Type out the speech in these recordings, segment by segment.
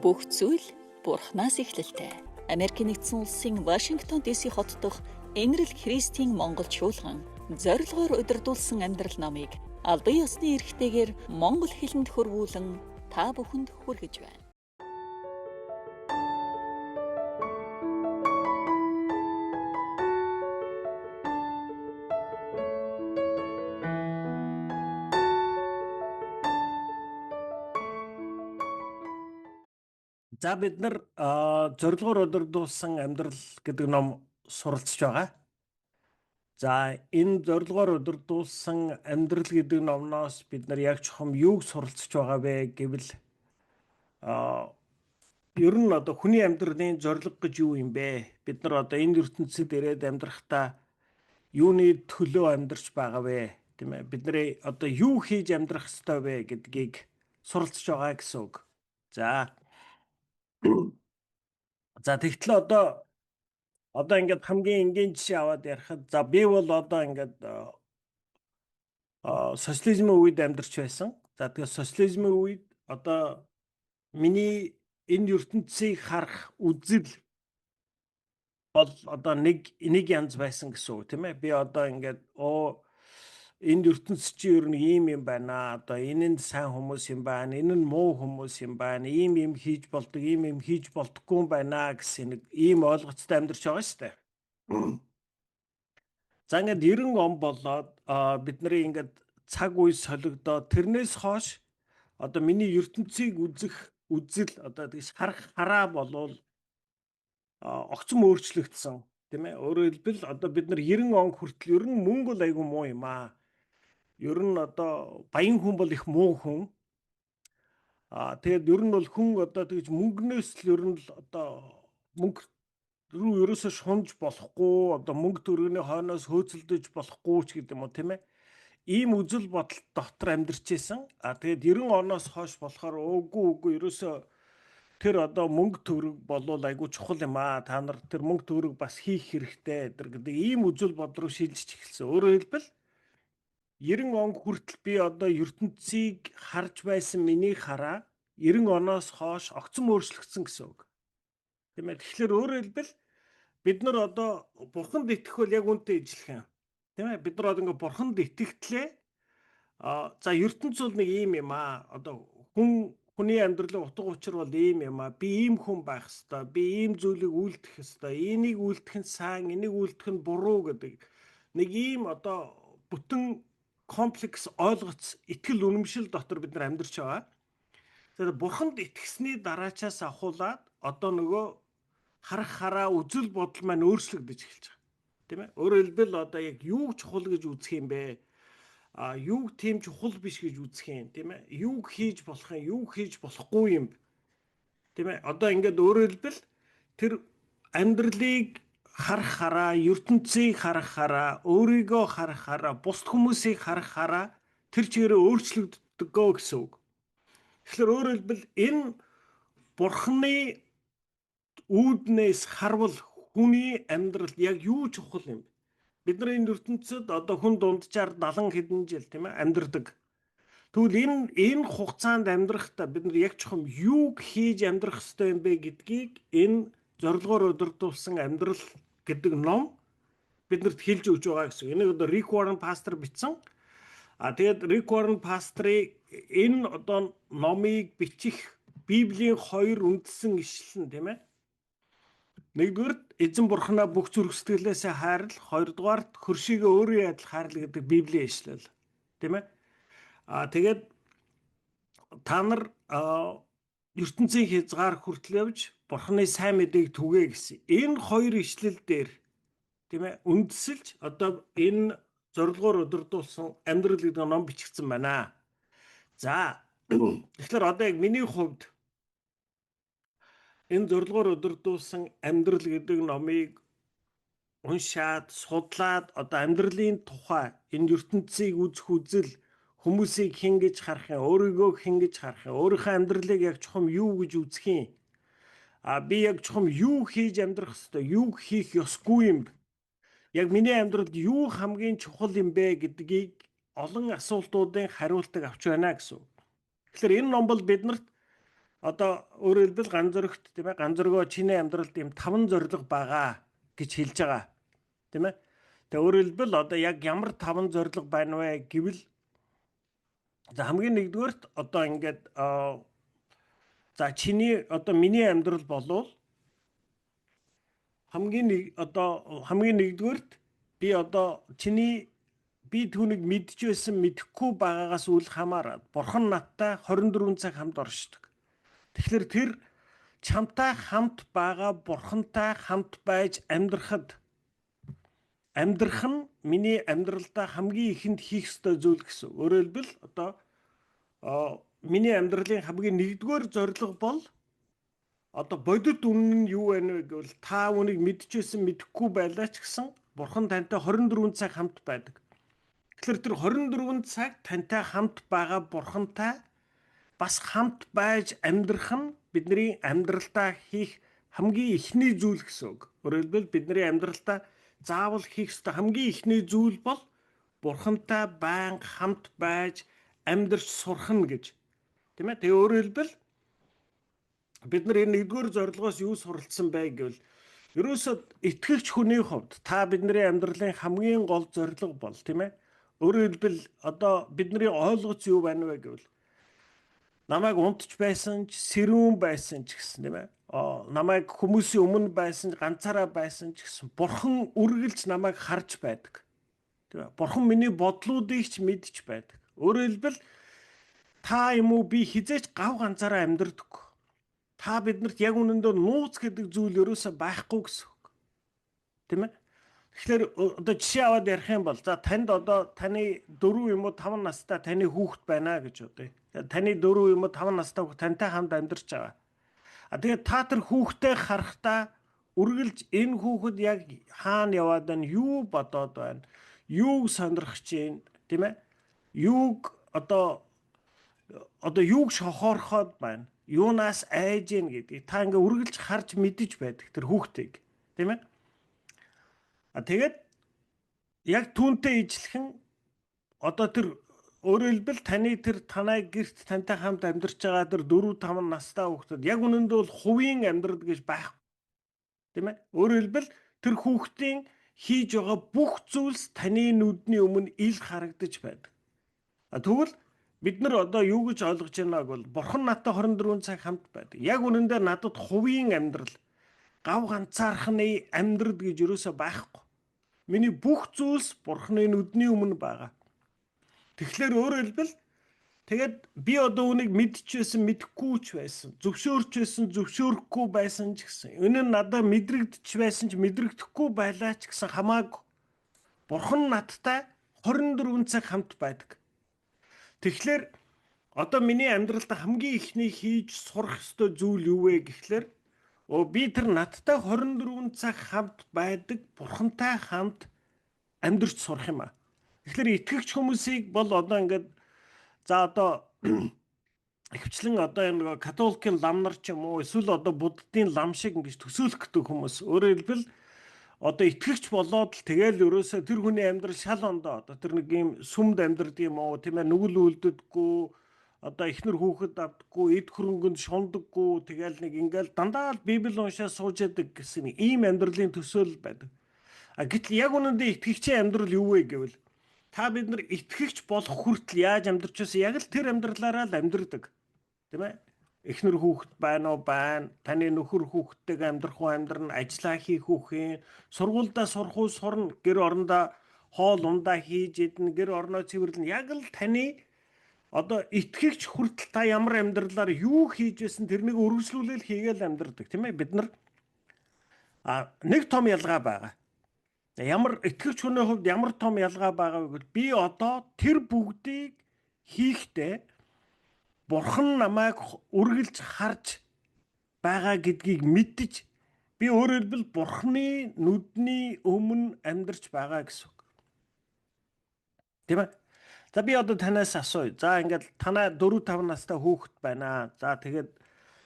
Бүх зүйл Бурханаас эхлэлтэй. Америкийн нэгдсэн улсын Вашингтон ДС хот дахь Энэрл Христийн Монгол чуулган зорилгоор удирдуулсан амьдрал номыг албан ёсны эрхтэйгээр монгол хэлэнд хөрвүүлэн та бүхэнд хүргэж байна. За бид нар зорилгоор удирдуулсан амьдрал гэдэг ном суралцж байгаа. За энэ зорилгоор удирдуулсан амьдрал гэдэг номноос бид нар яг чухам юуг суралцж байгаа вэ гэвэл ер нь одоо хүний амьдралын зорилго гэж юу юм бэ? Бид нар одоо энэ ертөнцид ирээд амьдрахдаа юуны төлөө амьдарч байгаа вэ? Тийм ээ. Бидний одоо юу хийж амьдрах ёстой вэ гэдгийг суралцж байгаа гэсэн үг. За тэгтэл одоо ингээд хамгийн энгийн жишээ аваад ярихад би бол одоо ингээд социализмын үед амьдарч байсан. За тэгэхээр социализмын үед одоо миний энэ ертөнцийг харах үзэл бол одоо нэг янз байсан гэсэн үг тийм ээ. Би одоо ингээд энэ ертөнц чи ер нь ийм юм байна. Одоо энэ нь сайн хүмүүс юм байна. Энэ нь муу хүмүүс юм байна. Ийм хийж болдог, ийм хийж болдоггүй юм байна гэсэн нэг ийм ойлголцтой амьдарч байгаа шүү дээ. За ингээд 90 он болоод бидний ингээд цаг үе солигдоод тэрнээс хойш одоо миний ертөнцийг үзэх үзэл одоо тэгж харах хараа болвол огцом өөрчлөгдсөн тийм ээ. Өөрөөр хэлбэл одоо бид нар 90 он хүртэл ер нь мөнгө бол айгүй муу юм аа. Ер нь одоо баян хүн бол их муу хүн. Тэгээд ер нь бол хүн одоо тэгж мөнгнөөс л ер нь л одоо мөнгө рүү ерөөсө шунж болохгүй, одоо мөнгө төгрөгийн хойноос хөөцөлдөж болохгүй ч гэдэг юм уу тийм ээ. Ийм үзэл бодол дотор амьдарч байсан. Тэгээд 90 оноос хойш болохоор үгүй ерөөсө тэр одоо мөнгө төгрөг болвол айгүй чухал юм аа. Та нар тэр мөнгө төгрөг бас хийх хэрэгтэй гэдэг ийм үзэл бодол руу шилжиж эхэлсэн. Өөрөөр хэлбэл 90 он хүртэл би одоо ертөнцийг харж байсан миний хараа 90 оноос хойш огцом өөрчлөгдсөн гэсэн үг. Тийм ээ. Тэгэхээр өөрөөр хэлбэл бид нар одоо бурханд итгэх бол яг үнтэй ижилхэн юм. Тийм ээ. Бид нар одоо ингээ бурханд итгэхтлээ за ертөнц бол нэг ийм юм аа. Одоо хүний амьдралын утга учир бол ийм юм аа. Би ийм хүн байх ёстой. Би ийм зүйлийг үйлдэх ёстой. Энийг үйлдэх нь сайн, энийг үйлдэх нь буруу гэдэг нэг ийм одоо бүтэн комплекс ойлгоц итгэл үнэмшил дотор бид нар амьдарч байгаа. Тэгэхээр бурханд итгэсний дараачаас ахуулаад одоо нөгөө харах хараа үзэл бодол маань өөрчлөгдөж эхэлж байгаа. Тийм ээ. Өөрөөр хэлбэл одоо яг юуг чухал гэж үзэх юм бэ? Юуг тийм чухал биш гэж үзэх юм, тийм ээ. Юуг хийж болох юм, юуг хийж болохгүй юм. Тийм ээ. Одоо ингээд өөрөөр хэлбэл тэр амьдралыг харах хараа, ертөнцийг харах хараа, өөрийгөө харах хараа, бус хүмүүсийг харах хараа тэр чигээрээ өөрчлөгддөгөө гэсэн үг. Тэгэхээр өөрөөр хэлбэл энэ бурхны үүднээс харвал хүний амьдрал яг юу чухал юм бэ? Бид нар энэ ертөнцид одоо хүн дунджаар 70 хэдэн жил тийм ээ амьдардаг. Тэгвэл энэ хугацаанд амьдрахдаа бид нар яг чухам юуг хийж амьдрах ёстой юм бэ гэдгийг энэ зорилгоор удирдуулсан амьдрал гэдэг ном биднэрт хэлж өгч байгаа гэсэн. Энийг одоо Рик Уоррен пастор бичсэн. Тэгээд Рик Уоррен пастрын энэ одоо номыг бичих Библийн хоёр үндсэн ишлэл нь тийм ээ. Нэгдүгээр эзэн бурхнаа бүх зүрх сэтгэлээсээ хайрл, хоёрдугаар хөршийгөө өөрийн адил хайрл гэдэг Библийн ишлэл. Тийм ээ. Тэгээд та нар ертөнцийн хязгаар хүртэл явж бурхны сайн мэдээг түгээ гэсэн. Энэ хоёр ишлэл дээр тийм ээ үндэслэж одоо энэ зорилгоор удирдуулсан амьдрал гэдэг ном бичигдсэн байна. За тэгэхээр одоо яг миний хувьд энэ зорилгоор удирдуулсан амьдрал гэдэг номыг уншаад, судлаад одоо амьдралын тухай энэ ертөнцийг үзэх үзэл хүмүүсийг хэн гэж харах юм, өөрийгөө хэн гэж харах юм, өөрийнхөө амьдралыг яг чухам юу гэж үзэх юм. Би яг чухам юу хийж амьдрах ёстой, юу хийх ёсгүй юм. Яг миний амьдралд юу хамгийн чухал юм бэ гэдгийг олон асуултуудын хариултыг авч байна гэсэн үг. Тэгэхээр энэ ном бол биднэрт одоо өөрөөр хэлбэл ганц зөрөгт тийм ээ ганц зөргөө чиний амьдралд ийм 5 зорилго байгаа гэж хэлж байгаа тийм ээ. Тэгээ өөрөөр хэлбэл одоо яг ямар 5 зорилго байна вэ гэвэл за хамгийн нэгдүгээрт одоо ингээд за чиний одоо миний амьдрал болвол хамгийн нэгдүгээрт би одоо би түүнийг мэдж байсан мэдэхгүй байгаагаас үл хамааран Бурхан надтай 24 цаг хамт оршдог. Тэгэхээр тэр чамтай хамт байгаа Бурхантай хамт байж амьдрах нь миний амьдралдаа хамгийн ихэнд хийх ёстой зүйл гэсэн. Өөрөөр хэлбэл одоо миний амьдралын хамгийн нэгдүгээр зорилго бол одоо бодит үнэн нь юу байна вэ гэвэл та үнийг мэдчихсэн мэдэхгүй байлаа ч гэсэн Бурхан тантай 24 цаг хамт байдаг. Тэгэхээр тэр 24 цаг тантай хамт байгаа Бурхантай бас хамт байж амьдрах нь бидний амьдралдаа хийх хамгийн ихний зүйл гэсэн үг. Өөрөөр хэлбэл бидний амьдралдаа заавал хийх ёстой хамгийн ихний зүйл бол Бурхантай байнга хамт байж амьдрч сурах нь гэж. Тийм ээ. Тэгээ өөрөөр хэлбэл бид нар энэ нэгдүгээр зорилгоос юу суралцсан бэ гэвэл ерөөсөө итгэгч хүний хувьд та бидний амьдралын хамгийн гол зорилго бол тийм ээ. Өөрөөр хэлбэл одоо бидний ойлгоц юу байна вэ гэвэл намайг унтж байсан ч сэрүүн байсан ч гэсэн тийм ээ. Намайг хүмүүсийн өмнө байсан ганцаараа байсан ч гэсэн Бурхан үргэлж намайг харж байдаг. Тийм ээ. Бурхан миний бодлуудыг ч мэдж байдаг. Өөрөөр хэлбэл та юм уу би хизээч гав ганцаараа амьдрдаггүй. Та биднэрт яг үнэндээ нууц гэдэг зүйл ерөөсөө байхгүй гэсэн үг. Тийм ээ. Тэгэхээр одоо жишээ аваад ярих юм бол за танд одоо таны 4 юм уу 5 настай таны хүүхэд байна гэж бодъё. Таны 4 юм уу 5 настай хүүхэд тантай хамт амьдарч байгаа. Тэгээд та тэр хүүхдээ харахтаа үргэлж энэ хүүхэд яг хаана яваад байна, юу бодоод байна, юуг сонирхож байна, тийм ээ? Юуг одоо юуг шохоорхоод байна, юунаас айж гин гэдгийг та ингээ үргэлж харж мэдэж байдаг тэр хүүхдийг, тийм ээ? Тэгээд яг түүнтэй ижилхэн одоо тэр өөрөөр хэлбэл танай гэрт тантай хамт амьдарч байгаа тэр 4-5 настай хүүхдүүд яг үнэндээ бол хувийн амьдрал гэж байхгүй. Тийм ээ? Өөрөөр хэлбэл тэр хүүхдийн хийж байгаа бүх зүйлс таны нүдний өмнө ил харагдаж байдаг. Тэгвэл бид нар одоо юу гэж ойлгож байгааг бол Бурхан надтай 24 цаг хамт байдаг. Яг үнэндээ надад хувийн амьдрал, гав ганцаархны амьдрал гэж юусоо байхгүй. Миний бүх зүйлс Бурханы нүдний өмнө байгаа. Тэгэхээр өөрөөр хэлбэл тэгээд би одоо үнийг мэдчихсэн мэдэхгүй ч байсан, зөвшөөрч байсан, зөвшөөрөхгүй байсан ч гэсэн энэ нь надад мэдрэгдэж байсан ч мэдрэгдэхгүй байлаа ч гэсэн хамаагүй. Бурхан надтай 24 цаг хамт байдаг. Тэгэхээр одоо миний амьдралд хамгийн ихний хийж сурах ёстой зүйл юу вэ гэхлээр би тэр надтай 24 цаг хамт байдаг Бурхантай хамт амьдрч сурах юм аа. Тэгэхээр итгэгч хүмүүсийг бол одоо ингээд за одоо ихвчлэн одоо энэ католикийн лам нар ч юм уу эсвэл одоо буддийн лам шиг ингэж төсөөлөх гэдэг хүмүүс өөрөөр хэлбэл одоо итгэгч болоод л тэгэл ерөөсөө тэр хүний амьдрал шал ондоо одоо тэр нэг юм сүмд амьдрдаг юм уу тийм ээ нүгэл үлддэггүй одоо ихнэр хүүхэд авдаггүй эд хөрөнгөнд шундаггүй тэгэл нэг ингээл дандаа л библи уншаа сууж яадаг гэсэн ийм амьдралын төсөөлөл байдаг. Гэтэл яг үнэндээ итгэгчийн амьдрал юу вэ гэвэл та бид нар итгэгч болох хүртэл яаж амьдрч байсан яг л тэр амьдралаараа л амьдрдаг. Тийм ээ? Эхнэр хүүхэд байна уу? Байна. Таны нөхөр хүүхэдтэйг амьдрах уу? Амьдрна. Ажиллаа хийх үхэн. Сургуульдаа сурах уу? Сурна. Гэр орондоо хоол ундаа хийж идэнэ. Гэр орноо цэвэрлэнэ. Яг л таны одоо итгэгч хүртэл та ямар амьдралаар юу хийж байсан тэрнийг үргэлжлүүлэл хийгээл амьдрдаг. Тийм ээ? Бид нар нэг том ялгаа байгаа. Ямар итгэгч хүний хувьд ямар том ялгаа байгаа вэ гэвэл би одоо тэр бүгдийг хийхдээ Бурхан намайг үргэлж харж байгаа гэдгийг мэдэж би өөрөөр хэлбэл Бурханы нүдний өмнө амьдарч байгаа гэсэн үг. Тийм ээ? За би одоо танаас асууя. За ингээд танай 4-5 настай хүүхэд байна. За тэгээд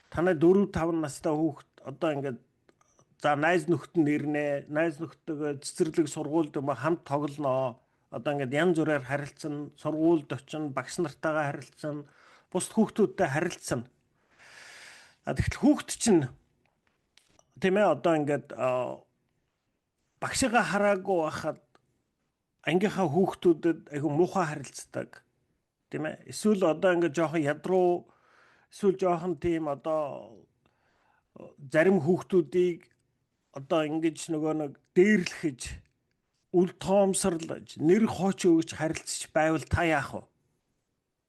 танай 4-5 настай хүүхэд одоо ингээд за найз нөхдөд нэрнэ, найз нөхдөдөө цэцэрлэг сургуульд хамт тоглоно. Одоо ингээд янз бүрээр харилцсан, сургуульд очино, багш нартайгаа харилцсан, бус хүүхдүүдтэй харилцсан. Тэгэхдээ хүүхэд чинь тийм ээ одоо ингээд багшигаа хараагүй байхад ангийнхаа хүүхдүүдэд айгүй муухай харилцдаг. Тийм ээ. Эсвэл одоо ингээд жоохон ядруу эсвэл жоохон тийм одоо зарим хүүхдүүдийг одоо ингэж нөгөө нэг дээрлэхэж үл тоомсорлож нэр хооч өгч харилцаж байвал та яах вэ?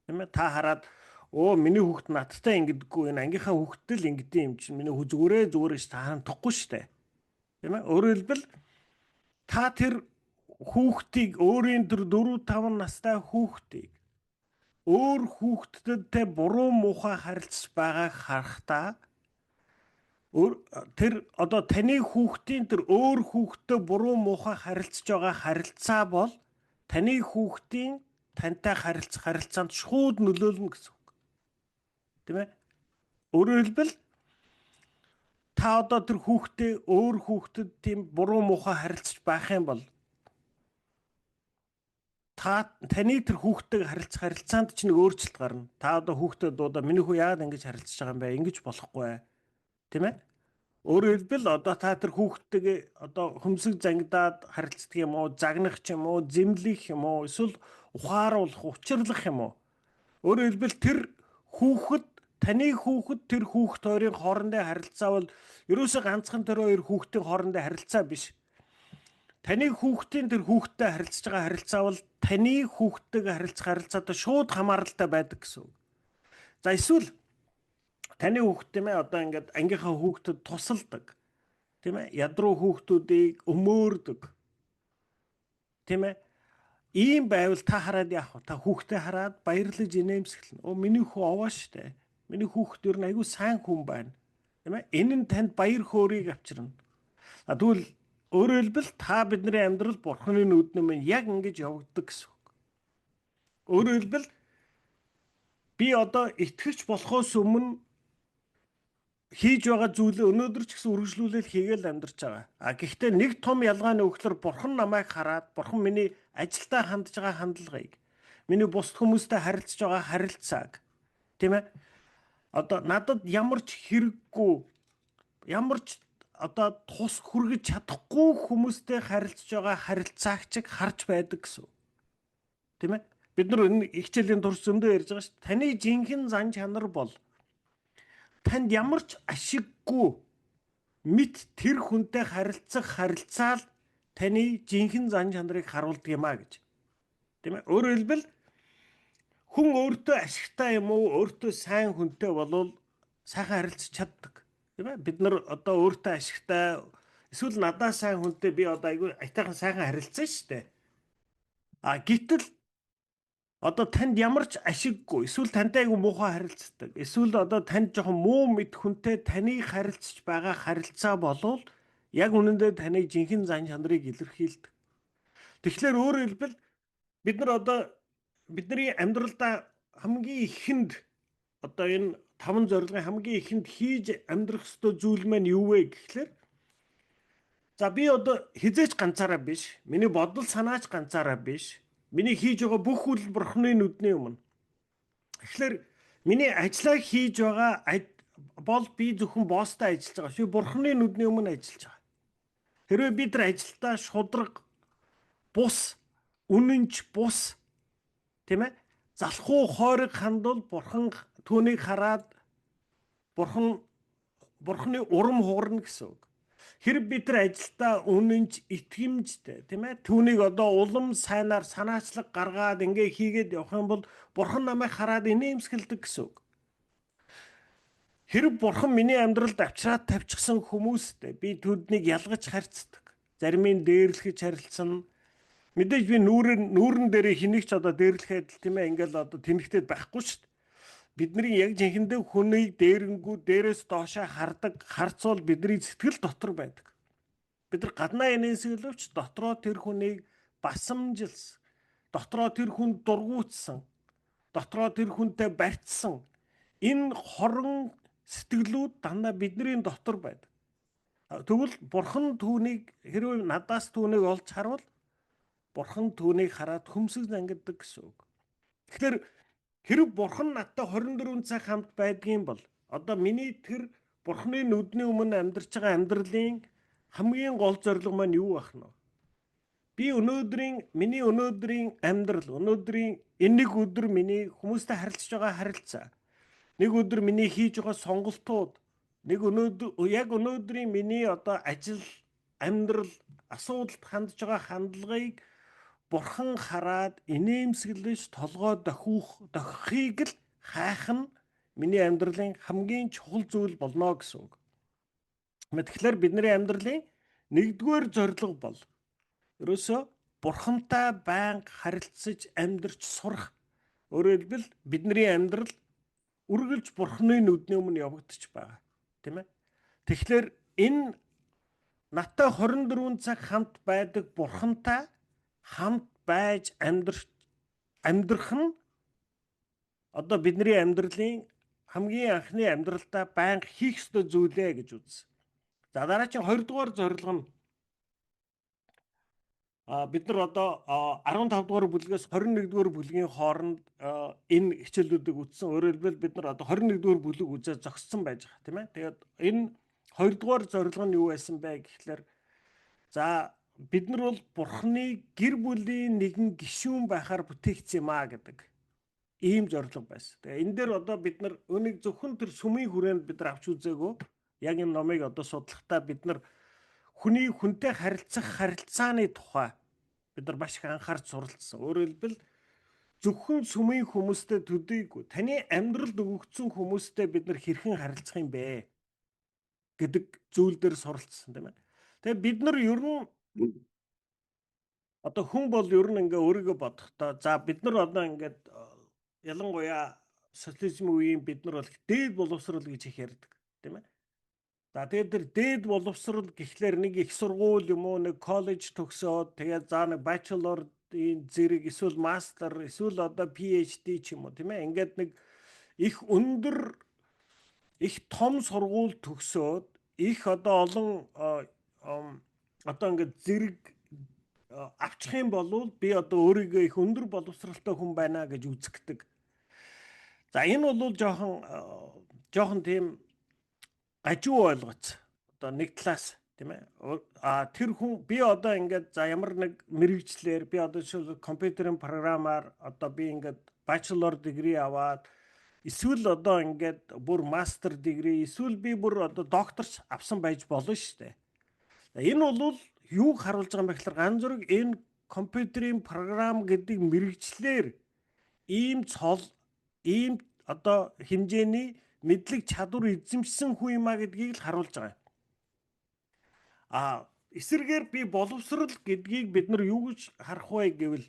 Тийм ээ. Та хараад миний хүүхд надтай ингэдэггүй энэ ангийнхаа хүүхдтэй л ингэдэм юм чинь миний зүгээр ш та хандахгүй штэ. Тийм ээ. Өөрөөр хэлбэл та тэр хүүхдийг өөрийн тэр 4 5 настай хүүхдийг өөр хүүхдтэй буруу муухай харилцаж байгааг харахтаа тэр одоо таны хүүхдийн тэр өөр хүүхдтэй буруу муухай харилцаж байгаа харилцаа бол таны хүүхдийн тантай харилцах харилцаанд шууд нөлөөлнө гэсэн үг. Тийм ээ. Өөрөөр хэлбэл та одоо тэр хүүхдээ өөр хүүхдэд тийм буруу муухай харилцаж байх юм бол таны тэр хүүхдтэйг харилцах харилцаанд ч нэг өөрчлөлт гарна. Та одоо хүүхдэд дуудаа миний хүү яагаад ингэж харилцаж байгаа юм бэ? Ингэж болохгүй. Тийм ээ? Өөрөөр хэлбэл одоо та тэр хүүхдтэйг одоо хөмсөг зангидаад харилцдаг юм уу? Загнах ч юм уу? Зэмлэх юм уу? Эсвэл ухааруулах, учирлах юм уу? Өөрөөр хэлбэл тэр хүүхэд таны хүүхэд тэр хүүхд хоёрын хоорондын харилцаа бол ерөөсөө ганцхан тэр хоёр хүүхдийн хоорондын харилцаа биш. Таны хүүхдийн тэр хүүхдтэй харилцаж байгаа харилцаа бол таны хүүхдтэйгээ харилцах харилцаатай шууд хамааралтай байдаг гэсэн үг. За эсвэл таны хүүхд тийм ээ одоо ингээд ангийнхаа хүүхдэд тусалдаг. Тийм ээ ядруу хүүхдүүдийг өмөөрдөг. Тийм ээ. Ийм байвал та хараад яах вэ? Та хүүхдээ хараад баярлаж инээмсэглэнэ. Миний хүү овоо штэ. Миний хүүхд ер нь айгүй сайн хүн байна. Тийм ээ. Энэ нь танд баяр хөөргийг авчирна. Тэгвэл өөрөөр хэлбэл та бидний амьдрал бурхны нүднээ минь яг ингэж явагддаг гэсэн үг. Өөрөөр хэлбэл би одоо итгэвч болохоос өмнө хийж байгаа зүйлээ өнөөдөр ч гэсэн үргэлжлүүлэл хийгээл амьдарч байгаа. Гэхдээ нэг том ялгааны өгөхлөр бурхан намайг хараад бурхан миний ажилдаа хандж байгаа хандлагыг, миний бусад хүмүүстэй харилцаж байгаа харилцааг тийм ээ. Одоо надад ямар ч хэрэггүй, ямар ч одоо тус хүргэж чадахгүй хүмүүстэй харилцаж байгаа харилцаагч харж байдаг гэсэн. Тийм ээ? Бид нар энэ хичээлийн турш зөндөө ярьж байгаа шүү дээ. Таны жинхэнэ зан чанар бол танд ямар ч ашиггүй мэд тэр хүнтэй харилцах харилцаал таны жинхэнэ зан чанарыг харуулдаг юм а гэж. Тийм ээ? Өөрөөр хэлбэл хүн өөртөө ашигтай юм уу, өөртөө сайн хүнтэй болвол сайхан харилцаж чаддаг. Тийм ээ? Бид нар одоо өөртөө ашигтай эсвэл надад сайн хүнтэй би одоо айгүй айтайхан сайхан харилцсан шүү дээ. Гэтэл одоо танд ямар ч ашиггүй эсвэл тантай айгүй муухай харилцдаг. Эсвэл одоо танд жоохон муу мэд хүнтэй таныг харилцаж байгаа харилцаа болвол яг үнэндээ таны жинхэнэ зан чанарыг илэрхийлдэг. Тэгэхээр өөрөөр хэлбэл бид нар одоо бидний амьдралдаа хамгийн ихэнд одоо энэ 5 зорилгын хамгийн ихэнд хийж амьдрах ёстой зүйл маань юу вэ гэхлээр за би одоо хизээч ганцаараа биш, миний бодол санаач ганцаараа биш. Миний хийж байгаа бүх үйл бурхны нүдний өмнө. Тэгэхээр миний ажлаа хийж байгаа бол би зөвхөн босстой ажиллаж байгаа шүү. Бурхны нүдний өмнө ажиллаж байгаа. Хэрвээ би тэр ажилдаа шудраг бус, үнэнч бус тийм ээ? Залхуу хойрог хандвал бурхан түүнийг хараад бурхны урам хугарна гэсэн үг. Хэрэг би тэр ажилдаа үнэнч итгэмжтэй тийм ээ түүнийг одоо улам сайнаар санаачлаг гаргаад ингээ хийгээд явах юм бол бурхан намайг хараад инээмсэглэдэг гэсэн үг. Хэрэг бурхан миний амьдралд авчраад тавьчихсан хүмүүстэй би түүнийг ялгаж харьцдаг. Заримын дээрлэхэж харилцсан. Мэдээж би нүүрэн дээр хэнийг ч одоо дээрлэхэд тийм ээ ингээл одоо тэнэгтэй байхгүй шүү дээ. Бидний яг жинхэнэ хүнийг дээрэнгүү дээрээс доошоо хардаг харцуул бидний сэтгэл дотор байдаг. Бид нар гаднаа инээмсэглэвч дотроо тэр хүнийг басамжилсан, дотроо тэр хүнд дургуутсан, дотроо тэр хүнтэй барьцсан энэ хорон сэтгэлүүд дандаа бидний дотор байдаг. Тэгвэл бурхан түүнийг хэрвээ надаас түүнийг олж харвал бурхан түүнийг хараад хөмсөг зангиддаг гэсэн үг. Тэгэхээр хэрэг бурхан надтай 24 цаг хамт байдгийн бол Одоо миний тэр Бурхны нүдний өмнө амьдарч байгаа амьдралын хамгийн гол зорилго маань юу байх нь вэ? Миний өнөөдрийн амьдрал, өнөөдрийн энэ нэг өдөр миний хүмүүстэй харилцаж байгаа харилцаа, нэг өдөр миний хийж байгаа сонголтууд, яг өнөөдрийн миний одоо ажил, амьдрал, асуудалд хандж байгаа хандлагыг Бурхан хараад инээмсэглэж толгой дохихыг л хайх нь миний амьдралын хамгийн чухал зүйл болно гэсэн үг. Тэгэхээр бидний амьдралын нэгдүгээр зорилго бол ерөөсөө Бурхантай байнга харилцаж амьдарч сурах. Өөрөөр хэлбэл бидний амьдрал үргэлж Бурханы нүдний өмнө явагдаж байгаа. Тийм ээ. Тэгэхээр энэ надтай 24 цаг хамт байдаг Бурхантай хамт байж амьдрах нь одоо бидний амьдралын хамгийн анхны амьдралдаа байнга хийх ёстой зүйлээ гэж үзсэн. За дараагийн 2 дугаар зорилго нь бид нар одоо 15 дугаар бүлгээс 21 дугаар бүлгийн хооронд энэ хичээлүүдийг үзсэн. Өөрөөр хэлбэл бид нар одоо 21 дугаар бүлэг үзээд зогссон байж байгаа тийм ээ. Тэгээд энэ 2 дугаар зорилго нь юу байсан бэ гэхлээр за бид нар бол Бурхны гэр бүлийн нэгэн гишүүн байхаар бүтээгдсэн юм аа гэдэг ийм зорилго байсан. Тэгээ энэ дээр одоо бид нар өнийг зөвхөн тэр сүмийн хүрээнд бид нар авч үзээгүй. Яг энэ номыг одоо судлахдаа бид нар хүнтэй харилцах харилцааны тухай бид нар маш их анхаарч суралцсан. Өөрөөр хэлбэл зөвхөн сүмийн хүмүүстэй төдийгүй таны амьдралд өгөгдсөн хүмүүстэй бид нар хэрхэн харилцах юм бэ гэдэг зүйл дээр суралцсан тийм ээ. Тэгээ бид нар ер нь одоо хүн бол ер нь ингээ өөрийгөө бодохдоо за бид нар одоо ингээд ялангуяа социализм үеийн бид нар бол дээд боловсрал гэж их ярьдаг тийм ээ. За тэгээд тэр дээд боловсрал гэхлээр нэг их сургууль юм уу нэг коллеж төгсөөд тэгээд за нэг бачелорын зэрэг эсвэл мастер эсвэл одоо PhD ч юм уу тийм ээ. Ингээд нэг их өндөр их том сургууль төгсөөд их одоо олон одоо ингээд зэрэг авчих юм бол би одоо өөрийгөө их өндөр боловсралтай хүн байна гэж үздэг. За энэ бол жоохон тийм гажуу ойлгоц. Одоо нэг талаас тийм ээ. Тэр хүн би одоо ингээд за ямар нэг мэрэгчлэр би одоо жишээл компьютерийн програмаар одоо би ингээд bachelor degree аваад эсвэл одоо ингээд бүр master degree эсвэл би бүр одоо докторч авсан байж болно шүү дээ. Энэ бол юуг харуулж байгаа юм бэ гэхээр ганц зэрэг энэ компьютерийн програм гэдэг мэрэгчлэр ийм одоо хэмжээний мэдлэг чадвар эзэмшсэн хүн юм а гэдгийг л харуулж байгаа. Эсвэргээр би боловсрал гэдгийг бид нар юу гэж харах вэ гэвэл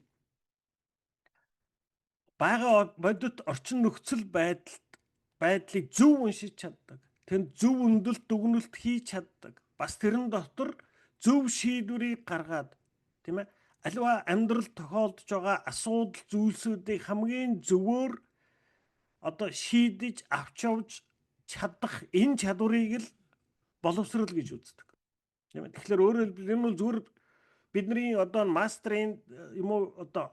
бага бодит орчин нөхцөл байдлыг зөв уншиж чаддаг. Тэнд зөв өндөлт дүгнэлт хийж чаддаг. Бас тэрэн дотор зөв шийдвэрийг гаргаад тийм ээ. Аливаа амьдрал тохиолдож байгаа асуудал зүйлсүүдийг хамгийн зөвөр одоо шийдэж авч явж чадах энэ чадварыг л боловсрал гэж үздэг. Тийм ээ. Тэгэхээр өөрөөр хэлбэл энэ бол зүгээр бидний одоо мастрын юм уу одоо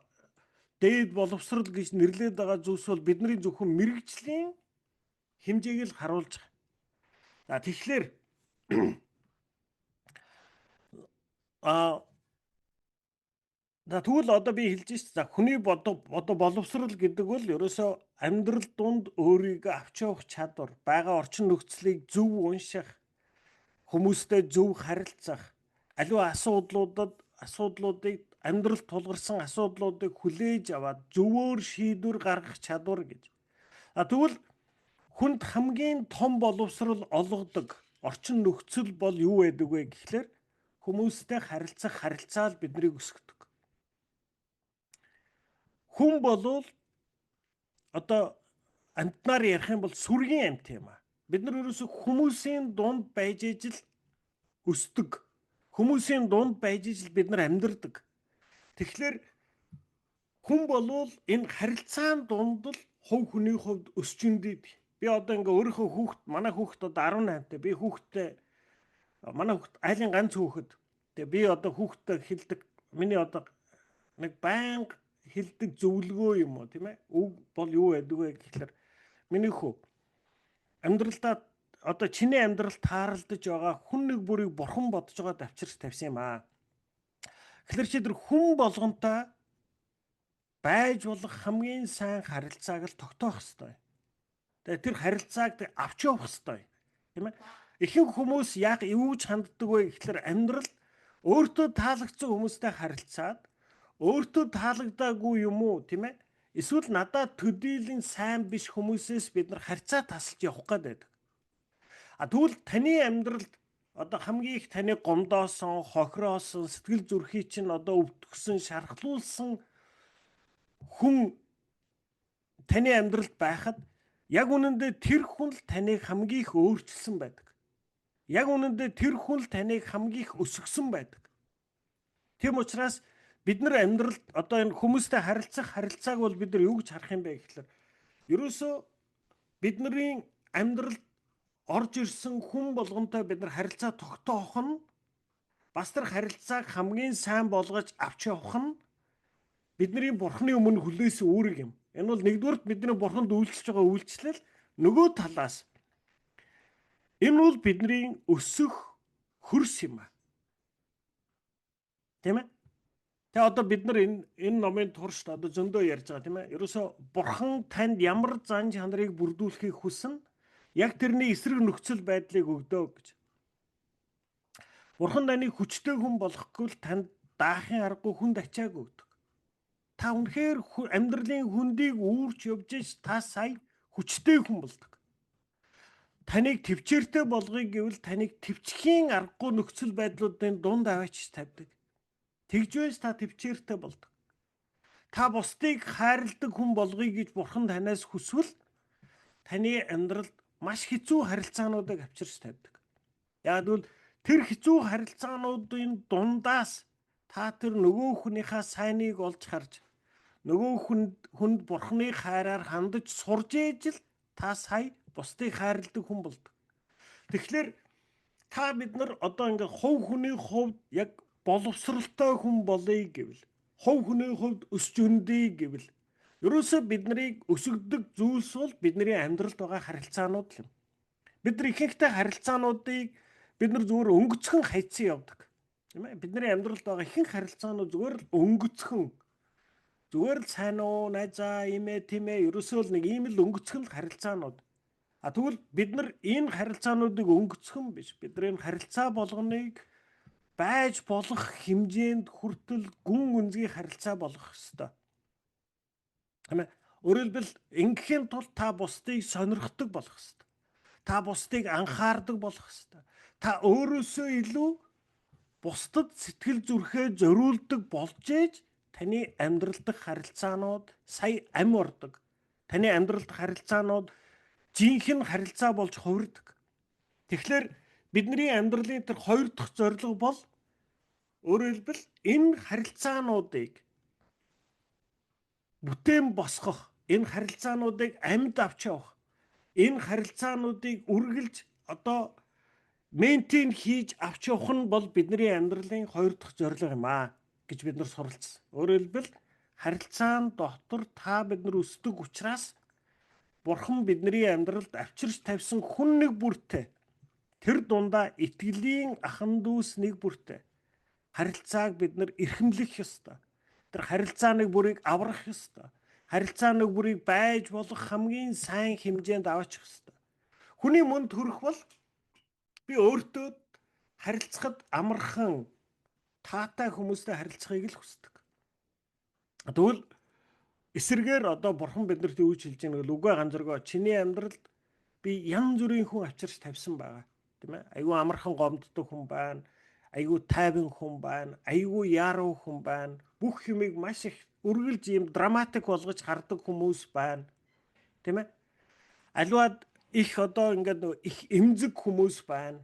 дээд боловсрал гэж нэрлэдэг байгаа зүйлс бол бидний зөвхөн мэрэгжлийн хэмжээг л харуулж байгаа. За тэгэхээр тэгвэл одоо би хэлж шээ. За хүний боловсрал гэдэг бол ерөөсөө амьдрал дунд өөрийгөө авч явах чадвар, байгаа орчин нөхцөлийг зөв унших, хүмүүстэй зөв харилцах, аливаа асуудлуудыг амьдрал тулгарсан асуудлуудыг хүлээж аваад зөвөр шийдвэр гаргах чадвар гэж. Тэгвэл хүнд хамгийн том боловсрал олгодог орчин нөхцөл бол юу байдаг вэ гэхлээр хүмүүстэй харилцах харилцаа л биднийг өсгөдөг. Хүн бол одоо амьтнаар ярих юм бол сүргийн амьт юм а. Бид нар ерөөсөө хүмүүсийн дунд байж ижил өсдөг. Хүмүүсийн дунд байж ижил бид нар амьдардаг. Тэгэхээр хүн бол энэ харилцаан дунд л хувь хүний хувьд өсч индий. Би одоо ингээ өөрийнхөө манай хүүхэд одоо 18-тай. Би манай хүүхэд айлын ганц хүүхэд. Тэгээ би одоо хүүхэдтэй хэлдэг. Миний одоо нэг байнга хэлдэг зөвлөгөө юм уу тийм ээ? Үг бол юу байдаг вэ гэхэлэр миний хүү амьдралдаа одоо чиний амьдрал тааралдаж байгаа хүн нэг бүрийг бурхан бодож байгаа авчирч тавьсан юм аа. Тэгэхээр чи тэр хүн болгонтой байж болох хамгийн сайн харилцааг л тогтоох ёстой. Тэгээ тэр харилцааг авч явах ёстой. Тийм ээ? Ихэнх хүмүүс яг юу ч ханддаг вэ гэхээр амьдрал өөртөө таалагдсан хүмүүстэй харилцаад өөртөө таалагдаагүй юм уу, тийм ээ? Эсвэл надад төдийлөн сайн биш хүмүүсээс бид нар харьцаа тасалж явах гээд байдаг. Тэгвэл таны амьдралд одоо хамгийн их таны гомдоосон, хохироосон, сэтгэл зүрхий чинь одоо өвдгсөн, шархлуулсан хүн таны амьдралд байхад яг үнэндээ тэр хүн л таныг хамгийн их өөрчилсөн байдаг. Яг үнэндээ тэр хүн л таныг хамгийн их өсгсөн байдаг. Тийм учраас бид нар амьдралд одоо энэ хүмүүстэй харилцах харилцааг бол бид нар юу гэж харах юм бэ гэхээр ерөөсөө бидний амьдралд орж ирсэн хүн болгонтой бид нар харилцаа тогтоох нь бас тэр харилцааг хамгийн сайн болгож авч явах нь бидний бурхны өмнө хүлээсэн үүрэг юм. Энэ бол нэгдүгürt бидний бурханд үйлчлж байгаа үйлчлэл, нөгөө талаас энэ бол бидний өсөх хөрс юм а. Тийм ээ? Тэгээ одоо бид нар энэ номын туршид одоо зөндөө ярьж байгаа тийм ээ. Ерөөсө бурхан танд ямар зан чанарыг бүрдүүлэхийг хүснэ, яг тэрний эсрэг нөхцөл байдлыг өгдөө гэж. Бурхан таныг хүчтэй хүн болгохгүй л танд даахын аргагүй хүнд ачааг өгдөг. Та үнэхээр амьдралын хүндийг үүрч явж ш та сая хүчтэй хүн болдог. Таныг төвчээртэй болгоё гэвэл таныг төвчхийн аргагүй нөхцөл байдлуудын дунд аваач тавьдаг. Тэгж байж та төвчээртэй болдог. Та бусдыг хайрладаг хүн болгоё гэж бурхан танаас хүсвэл таны амьдралд маш хэцүү харилцаануудыг авчирч тавьдаг. Яг л тэр хэцүү харилцаануудын дундаас та тэр нөгөө хүнийхээ сайныг олж харж нөгөө хүнд бурхны хайраар хандаж сурж ижил та сая бусдыг хайрладаг хүн болдог. Тэгэхээр та бид нар одоо ингээд хувь хүний хувьд яг боловсралтай хүн болъё гэвэл, хувь хүний хувьд өсч өндий гэвэл ерөөсөө биднийг өсгөдөг зүйлс бол бидний амьдралд байгаа харилцаанууд л юм. Бид нар ихэнхдээ харилцаануудыг бид нар зүгээр өнгөцхөн хайцсан явдаг. Тийм ээ? Бидний амьдралд байгаа ихэнх харилцаанууд зүгээр л өнгөцхөн. Зүгээр л сайн уу, найзаа, имээ, тимээ ерөөсөө л нэг ийм л өнгөцхөн харилцаанууд. Тэгвэл бид нар энэ харилцаануудыг өнгөцхөн биш. Бид нар энэ харилцаа болгоныг байж болох хэмжээнд хүртэл гүн гүнзгий харилцаа болгох ёстой. Өөрөөр хэлбэл ингэхийн тулд та бусдыг сонирхдог болох ёстой. Та бусдыг анхаардаг болох ёстой. Та өөрөөсөө илүү бусдад сэтгэл зүрхээ зориулдаг болж ээж таны амьдрал дахь харилцаанууд сая ам ордог. Таны амьдрал дахь харилцаанууд жинхэнэ харилцаа болж хувирдаг. Тэгэхээр бидний амьдралын тэр хоёр дахь зорилго бол өөрөөр хэлбэл энэ харилцаануудыг бүтээн босгох, энэ харилцаануудыг амьд авч явах, энэ харилцаануудыг үргэлж одоо ментийн хийж авч явах нь бол бидний амьдралын хоёр дахь зорилго юм аа гэж бид нар суралцсан. Өөрөөр хэлбэл харилцаан дотор та бид нар өсдөг учраас бурхан бидний амьдралд авчирч тавьсан хүн нэг бүртээ тэр дундаа итгэлийн ахан дүүс нэг бүртээ харилцааг бид нар эрхэмлэх ёстой. Тэр харилцааныг бүрийг аврах ёстой. Харилцааныг бүрийг байж болох хамгийн сайн хэмжээнд аваачих ёстой. Хүний мөн төрөх бол би өөртөө харилцахад амархан таатай хүмүүстэй харилцахыг л хүсдэг. Тэгвэл эсэргээр одоо бурхан биднэрт юу хэлж байгаа нь үгүй ганцэргоо чиний амьдралд би янз бүрийн хүн авчирч тавьсан байгаа. Тийм ээ? Айгүй амархан гомддог хүн байна. Айгүй тайван хүн байна. Айгүй яруу хүн байна. Бүх юмыг маш их үргэлж ийм драматик болгож хардаг хүмүүс байна. Тийм ээ? Аливаад их одоо ингээд их эмзэг хүмүүс байна.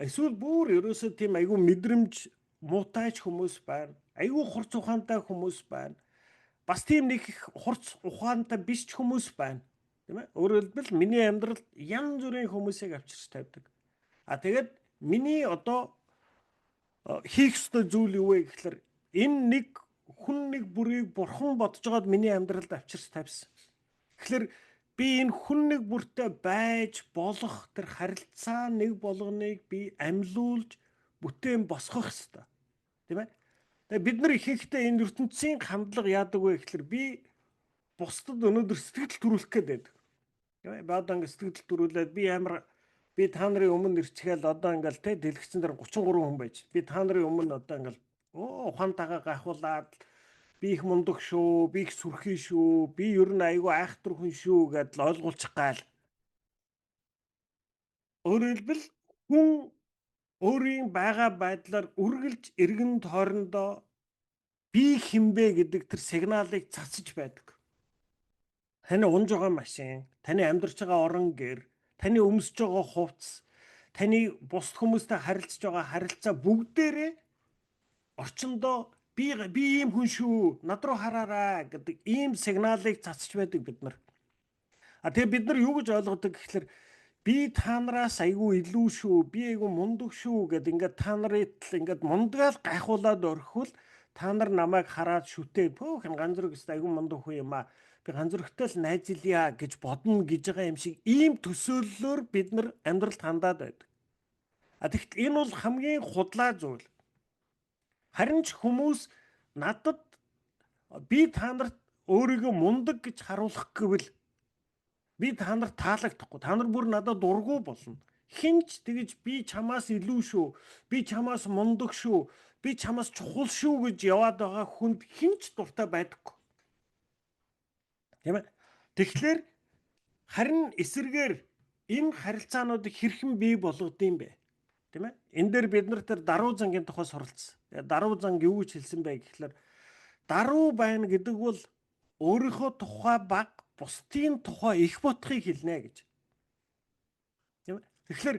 Эсвэл бүр ерөөсөө тийм айгүй мэдрэмж муутайч хүмүүс байна. Айгүй хурц ухаантай хүмүүс байна. Бас тийм нэг их хурц ухаантай биш ч хүмүүс байна. Тийм ээ? Өөрөөр хэлбэл миний амьдралд янз бүрийн хүмүүсийг авчирч тавьдаг. Тэгээд миний одоо хийх ёстой зүйл юу вэ гэхээр энэ нэг хүн нэг бүрийг бурхан бодож байгаад миний амьдралд авчирч тавьсан. Тэгэхээр би энэ хүн нэг бүртээ байж болох тэр харилцаа нэг болгоныг би амьлуулж бүтээн босгох ёстой. Тийм ээ. Тэгээ бид нар ихэнхдээ энэ ертөнцийн хандлага яадаг вэ гэхээр би бусдад өнөөдөр сэтгэл төрүүлэх гээд байдаг. Тийм ээ. Одоо ингэ сэтгэл төрүүлээд би та нарын өмнө ирчихэл одоо ингээл те дэлгэцэн дээр 33 хүн байж. Би та нарын өмнө одоо ингээл ухаантайгаа гайхуулаад би их мундаг шүү, би их сүрхий шүү, би ер нь айгүй айхтар хүн шүү гэдэл ойлгуулчих гал. Өөрөөр хэлбэл хүн өөрийн байгаа байдлаар үргэлж эргэн тойрондоо би хинбэ гэдэг тэр сигналыг цацж байдаг. Таны унж байгаа машин, таны амьдарч байгаа орон гэр, таны өмсөж байгаа хувцас, таны бус хүмүүстэй харилцаж байгаа харилцаа бүгдээрээ орчиндоо би ийм хүн шүү, над руу хараарай гэдэг ийм сигналыг цацж байдаг бид нар. Тэгээ бид нар юу гэж ойлгодог гэхэлэр би та нараас айгүй илүү шүү, би айгүй мундаг шүү гэд ингээд та нарыг ингээд мундагаал гайхуулаад орхивол та нар намайг хараад шүтээд пөөх энэ ганцрог өстэй айгүй мундаг хүн юм аа. Би ганцрогтой л найзлъя гэж бодно гэж байгаа юм шиг ийм төсөөллөөр бид нар амьдралд хандаад байдаг. Тэгэхдээ энэ бол хамгийн худлаа зүйл. Харин ч хүмүүс надад би та нарт өөрийгөө мундаг гэж харуулах гэвэл би та нарт таалагдахгүй. Та нар бүр надад дургу болно. Хинч тэгэж би чамаас илүү шүү. Би чамаас мундаг шүү. Би чамаас чухал шүү гэж яваад байгаа хүнд хинч дуртай байдаггүй. Тийм ээ. Тэгэхээр харин эсэргээр энэ харилцаануудыг хэрхэн бий болгодсон бэ? Тийм ээ. Энэ дээр бид нар тэр даруй зангийн тухай суралцсан. Даруй занг юу гэж хэлсэн бэ гэхэлэр даруй байна гэдэг бол өөрийнхөө тухай баг бусдын тухай их ботхыг хэлнэ гэж. Тийм ээ. Тэгэхээр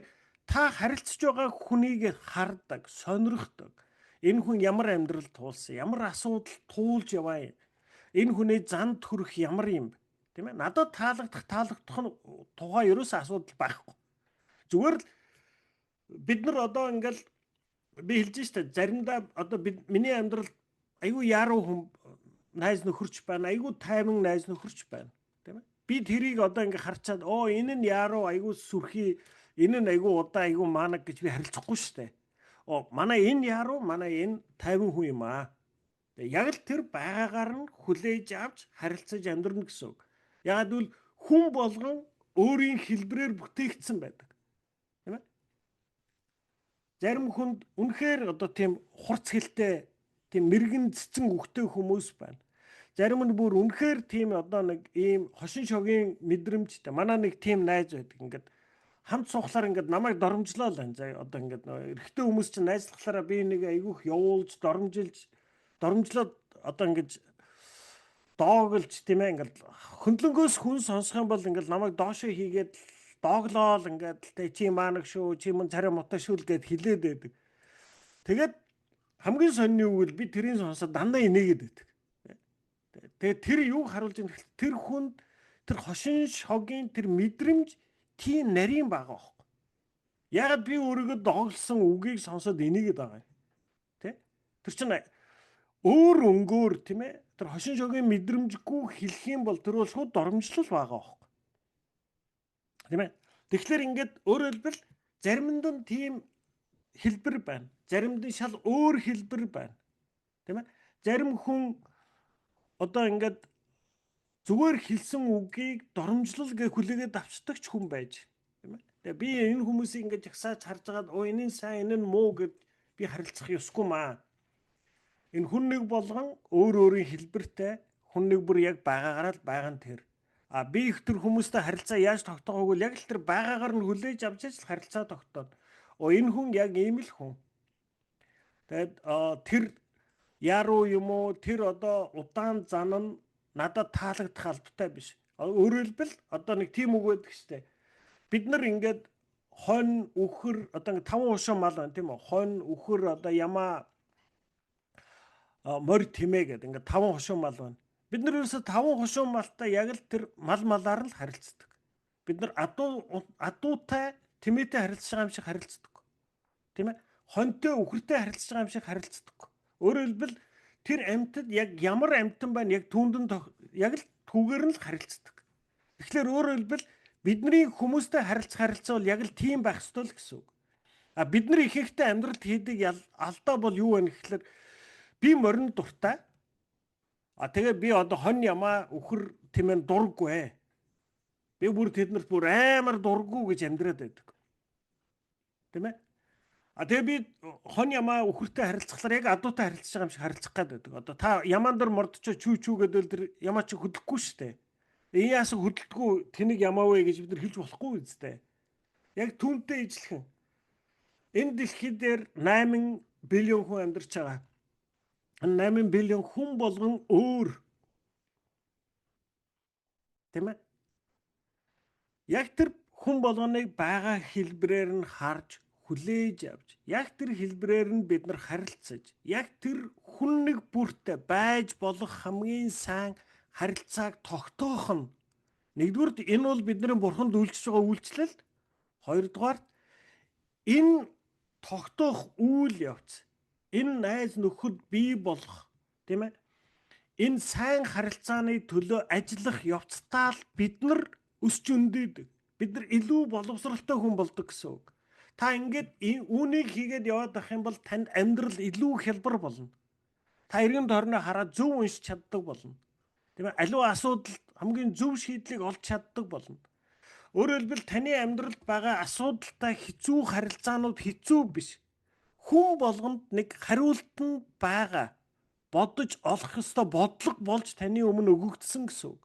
та харилцаж байгаа хүнийг хардаг, сонирхдог. Энэ хүн ямар амьдрал туулсан, ямар асуудал туулж яваа юм. Энэ хүний занд хүрэх ямар юм бэ? Тийм ээ. Надад таалагдах тухай ерөөсөө асуудал байхгүй. Зүгээр л бид нар одоо ингээл би хэлж штэ заримдаа одоо миний амьдралд айгүй яруу хүн найз нөхөрч байна, айгүй тайван найз нөхөрч байна, тийм ээ. Би тэрийг одоо ингээ харчаад энэ нь яруу айгүй сүрхий, энэ нь айгүй удаа айгүй маанаг гэж би харилцахгүй штэ. Манай энэ яруу, манай энэ тайван хүн юм аа. Яг л тэр байгаагаар нь хүлээж авч харилцаж амьдрна гэсэн үг. Яг л хүн болгон өөрийн хэлбэрээр бүтээгдсэн байдаг. Тийм ээ. Зарим хүнд үнэхээр одоо тийм хурц хэлтэй, тийм мэрэгэн цэцэн үхтэй хүмүүс байна. Зарим нь бүр үнэхээр тийм одоо нэг ийм хошин шогийн мэдрэмжтэй. Манай нэг тийм найз байдаг. Ингээд хамт суухлаар ингээд намайг доромжлоо л энэ. Одоо ингээд эрэгтэй хүмүүс чинь найзлахлаараа би нэг айгүйх явуулж доромжлоод одоо ингээд дооглож тийм ээ ингээд хөндлөнгөөс хүн сонсох юм бол ингээд намайг доошоо хийгээд дооглоол ингээд чи маанаг шүү, чи мөн царай мутай шүү л гэд хэлээд байдаг. Тэгээд хамгийн сонирны үг л би тэрийг сонсоод дандаа инээгээд байдаг. Тэгээд тэр юу харуулж байгаа юм тэр хүнд тэр хошин шогийн тэр мэдрэмж тийм нарийн байгаа байхгүй. Ягаад би өөрийгөө доголсон үгийг сонсоод инээгээд байгаа юм. Тэ? Тэр чинь өөр өнгөөр тийм ээ тэр хошин шогийн мэдрэмжгүй хэлэх юм бол тэр бол шууд доромжлол байгаа байхгүй. Тийм ээ. Тэгэхээр ингээд өөрөөр хэлбэл заримд нь тийм хэлбэр байна. Заримд нь шал өөр хэлбэр байна. Тийм ээ. Зарим хүн одоо ингээд зүгээр хэлсэн үгийг доромжлол гэж хүлээгээд авчдаг ч хүн байж. Тийм ээ. Тэгээ би энэ хүмүүсийг ингээд жагсааж харж байгаад энэ нь сайн, энэ нь муу гэд би харилцах ёсгүй маа. Энэ хүн нэг болгон өөр өөрийн хэлбэртэй хүн нэг бүр яг байгаагаараа л байгаа нь тэр. Би их тэр хүмүүстэй харилцаа яаж тогтоохог вэ? Яг л тэр байгаагаар нь хүлээж авч л харилцаа тогтоод. Энэ хүн яг ийм л хүн. Тэгээд тэр яруу юм уу? Тэр одоо удаан зан нь надад таалагдах албатай биш. Өөрөөр хэлбэл одоо нэг тийм үг байдаг штэ. Бид нар ингээд хонь үхэр одоо 5 хошоо мал байна тийм үү? Хонь үхэр одоо ямаа морь тэмээ гэдэг ингээд 5 хошоо мал байна. Бид нар ерөөсө 5 хошуу малтай яг л тэр малаар л харилцдаг. Бид нар адуутай тэмээтэй харилцаж байгаа юм шиг харилцдаг. Тийм ээ? Хоньтой үхэртэй харилцаж байгаа юм шиг харилцдаг. Өөрөөр хэлбэл тэр амьтад яг ямар амьтан байна яг түүнд нь яг л түүгээр нь л харилцдаг. Тэгэхээр өөрөөр хэлбэл бидний хүмүүстэй харилцаа бол яг л тийм байх ёстой л гэсэн үг. А бид нар ихэнхдээ амьдралд хийдэг алдаа бол юу вэ гэхээр би морин дуртай. Тэгээ би одоо хон ямаа өхөр тэмээн дурггүй. Би бүр тэднэрт бүр амар дурггүй гэж амьдраад байдаг. Тийм ээ? Тэгээ би хон ямаа өхөртэй харилцахлаар яг адуутай харилцаж байгаа юм шиг харилцах гээд байдаг. Одоо та ямаан дээр мордчоо чүү гэдэл тэр ямаа чи хөдлөхгүй шүү дээ. Яасан хөдөлдөггүй тэнийг ямаа вэ гэж бид нар хэлж болохгүй үстэй. Яг түүнтэй ижилхэн. Энэ дэлхий дээр 8 биллион хүн амьдарч байгаа. 8 биллион хүн болгон өөр. Тийм ээ? Яг тэр хүн болгоныг байгаа хэлбэрээр нь харж хүлээж авч, яг тэр хэлбэрээр нь бид нар харилцаж, яг тэр хүн нэг бүртээ байж болох хамгийн сайн харилцааг тогтоох нь нэгдүгээр энэ бол бидний бурханд үйлчилж байгаа үйлчлэл. Хоёрдугаар энэ тогтоох үйл явц, энэ найз нөхөд бий болох, тийм ээ? Энэ сайн харилцааны төлөө ажиллах явцдаа л бид нар өсч өндөйдөг. Бид нар илүү боловсралтай хүн болдог гэсэн үг. Та ингээд үүнийг хийгээд яваад байх юм бол танд амьдрал илүү хялбар болно. Та эргэн тойрноо хараад зөв уншиж чаддаг болно. Тийм ээ? Аливаа асуудалд хамгийн зөв шийдлийг олж чаддаг болно. Өөрөөр хэлбэл таны амьдралд байгаа асуудалтай хэцүү харилцаанууд хэцүү биш. Хүн болгонд нэг хариулт нь байгаа. Бодож олох ёстой бодлого болж таны өмнө өгөгдсөн гэсэн үг.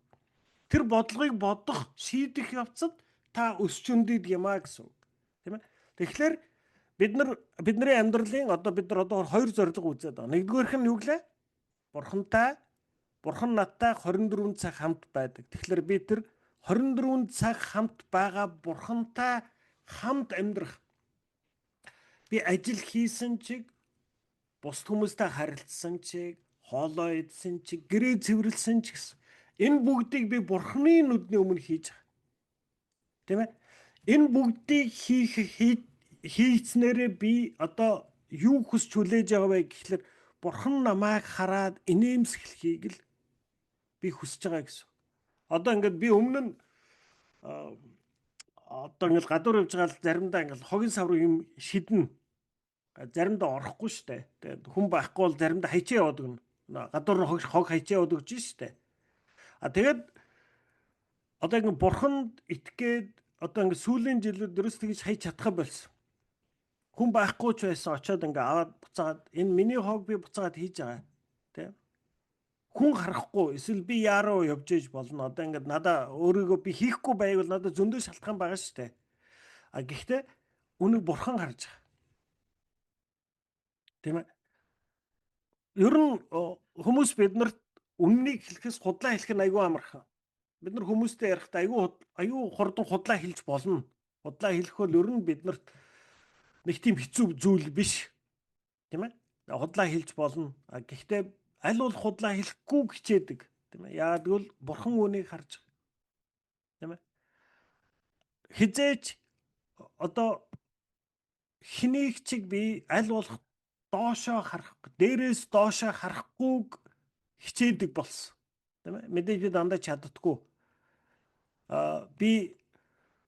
Тэр бодлогыг бодох, шийдэх явцад та өсч өндөйд юмаа гэсэн үг. Тийм ээ? Тэгэхээр бидний амьдралын бид нар хоёр зорилго үзээд байгаа. Нэгдүгээрх нь юу гэлээ? Бурхан надтай 24 цаг хамт байдаг. Тэгэхээр би тэр 24 цаг хамт байгаа Бурхантай хамт амьдрах. Би ажил хийсэн чиг, бус хүмүүстэй харилцсан чиг, хоолоо идсэн чиг, гэрээ цэвэрлсэн ч гэсэн энэ бүгдийг би Бурханы нүдний өмнө хийж байгаа. Тийм ээ? Энэ бүгдийг хийснээрээ би одоо юу хүсч хүлээж байгаа вэ гэхлээр Бурхан намайг хараад инээмсэглэхийг л би хүсэж байгаа гэсэн. Одоо ингээд би өмнө нь одоо ингээд гадуур явж байгаа л заримдаа ингээд хогийн сав руу юм шиднэ. Заримдаа орохгүй штэ. Тэгээд хүн байхгүй бол заримдаа хайчаа яваад өгнө. Гадуур нь хог хайчаа яваад өгч штэ. Тэгээд одоо ингээд Бурханд итгээд одоо ингээд сүүлийн жилүүд дөрөс тэгж хайж чадхаа болсон. Хүн байхгүй ч байсан очиод ингээд аваад буцаад энэ миний хог би буцаад хийж байгаа. Тэ? Хүн харахгүй эсвэл би яаруу явж ээж болно. Одоо ингээд надаа өөрийгөө би хийхгүй байвал надад зөндөө шалтгаан байгаа штэ. Гэхдээ үнийг Бурхан харж байгаа. Тийм ээ. Ер нь хүмүүс биднэрт үннийг хэлэхээс худлаа хэлэх нь айгүй амархан. Бид нар хүмүүстэй ярихдаа айгүй хурдан худлаа хэлж болно. Худлаа хэлэх бол ер нь биднэрт нэг тийм хэцүү зүйл биш. Тийм ээ? Худлаа хэлж болно. Гэхдээ аль бол худлаа хэлэхгүй хичээдэг. Тийм ээ? Яагаад гэвэл Бурхан үүнийг харж байгаа. Тийм ээ? Хизээч одоо хэнийг чиг би аль болох доошоо харах, дээрээс доошоо харахгүйг хичээдэг болсон. Тийм ээ? Мэдээж би дандаа чаддаггүй. Би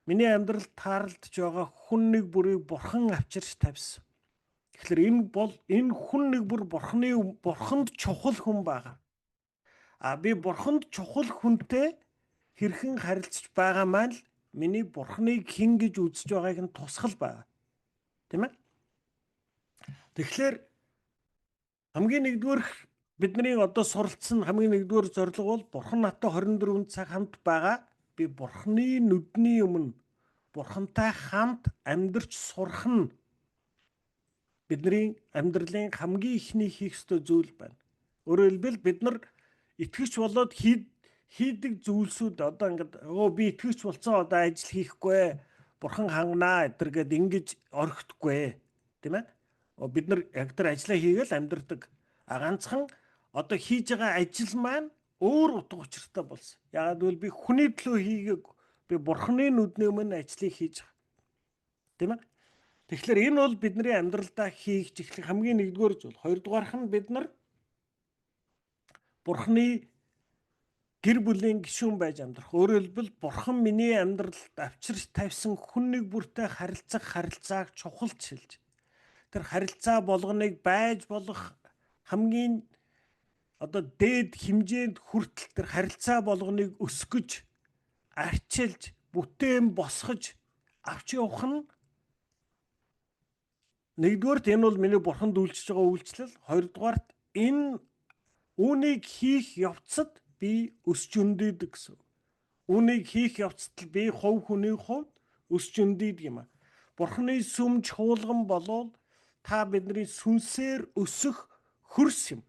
миний амьдралд тааралдж байгаа хүн нэг бүрийг Бурхан авчирч тавьсан. Тэгэхээр энэ хүн нэг бүр Бурханд чухал хүн байгаа. Би Бурханд чухал хүнтэй хэрхэн харилцаж байгаа маань л миний Бурханыг хэн гэж үзэж байгааг нь тусгал байгаа. Тийм ээ? Тэгэхээр хамгийн нэгдүгээр бидний одоо суралцсан хамгийн нэгдүгээр зорилго бол Бурхан надтай 24 цаг хамт байгаа. Би Бурханы нүдний өмнө Бурхантай хамт амьдарч сурах нь бидний амьдралын хамгийн ихний хийх ёстой зүйл байна. Өөрөөр хэлбэл бид нар итгэж болоод хийдэг зүйлсүүд одоо ингээд би итгэж болцсон одоо ажил хийхгүй Бурхан ханганаа гэдэргээд ингэж орхихгүй тийм ээ? Бид нар яг тэр ажлаа хийгээл амьдардаг. Ганцхан одоо хийж байгаа ажил маань өөр утга учиртай болсон. Яагаад гэвэл би хүний төлөө хийгээг би Бурханы нүдний өмнө ажлыг хийж байгаа. Тийм ээ? Тэгэхээр энэ бол бидний амьдралдаа хийж эхлэх хамгийн нэгдүгээр зүйл. Хоёрдугаарх нь бид нар Бурханы гэр бүлийн гишүүн байж амьдрах. Өөрөөр хэлбэл бурхан миний амьдралд авчирч тавьсан хүн нэг бүртэй харилцааг чухалч хэлж. Тэр харилцаа болгоныг байж болох хамгийн дээд хэмжээнд хүртэл тэр харилцаа болгоныг өсгөж, арчилж, бүтээн босгож авч явах нь нэгдүгээрт энэ бол миний бурханд үйлчилж байгаа үйлчлэл. Хоёрдугаарт энэ үүнийг хийх явцад би өсч өндийдэг гэсэн. Үүнийг хийх явцад би хувь хүний хувьд өсч өндийдэг юм а. Бурханы сүм чуулган болол та бидний сүнсээр өсөх хөрс юм.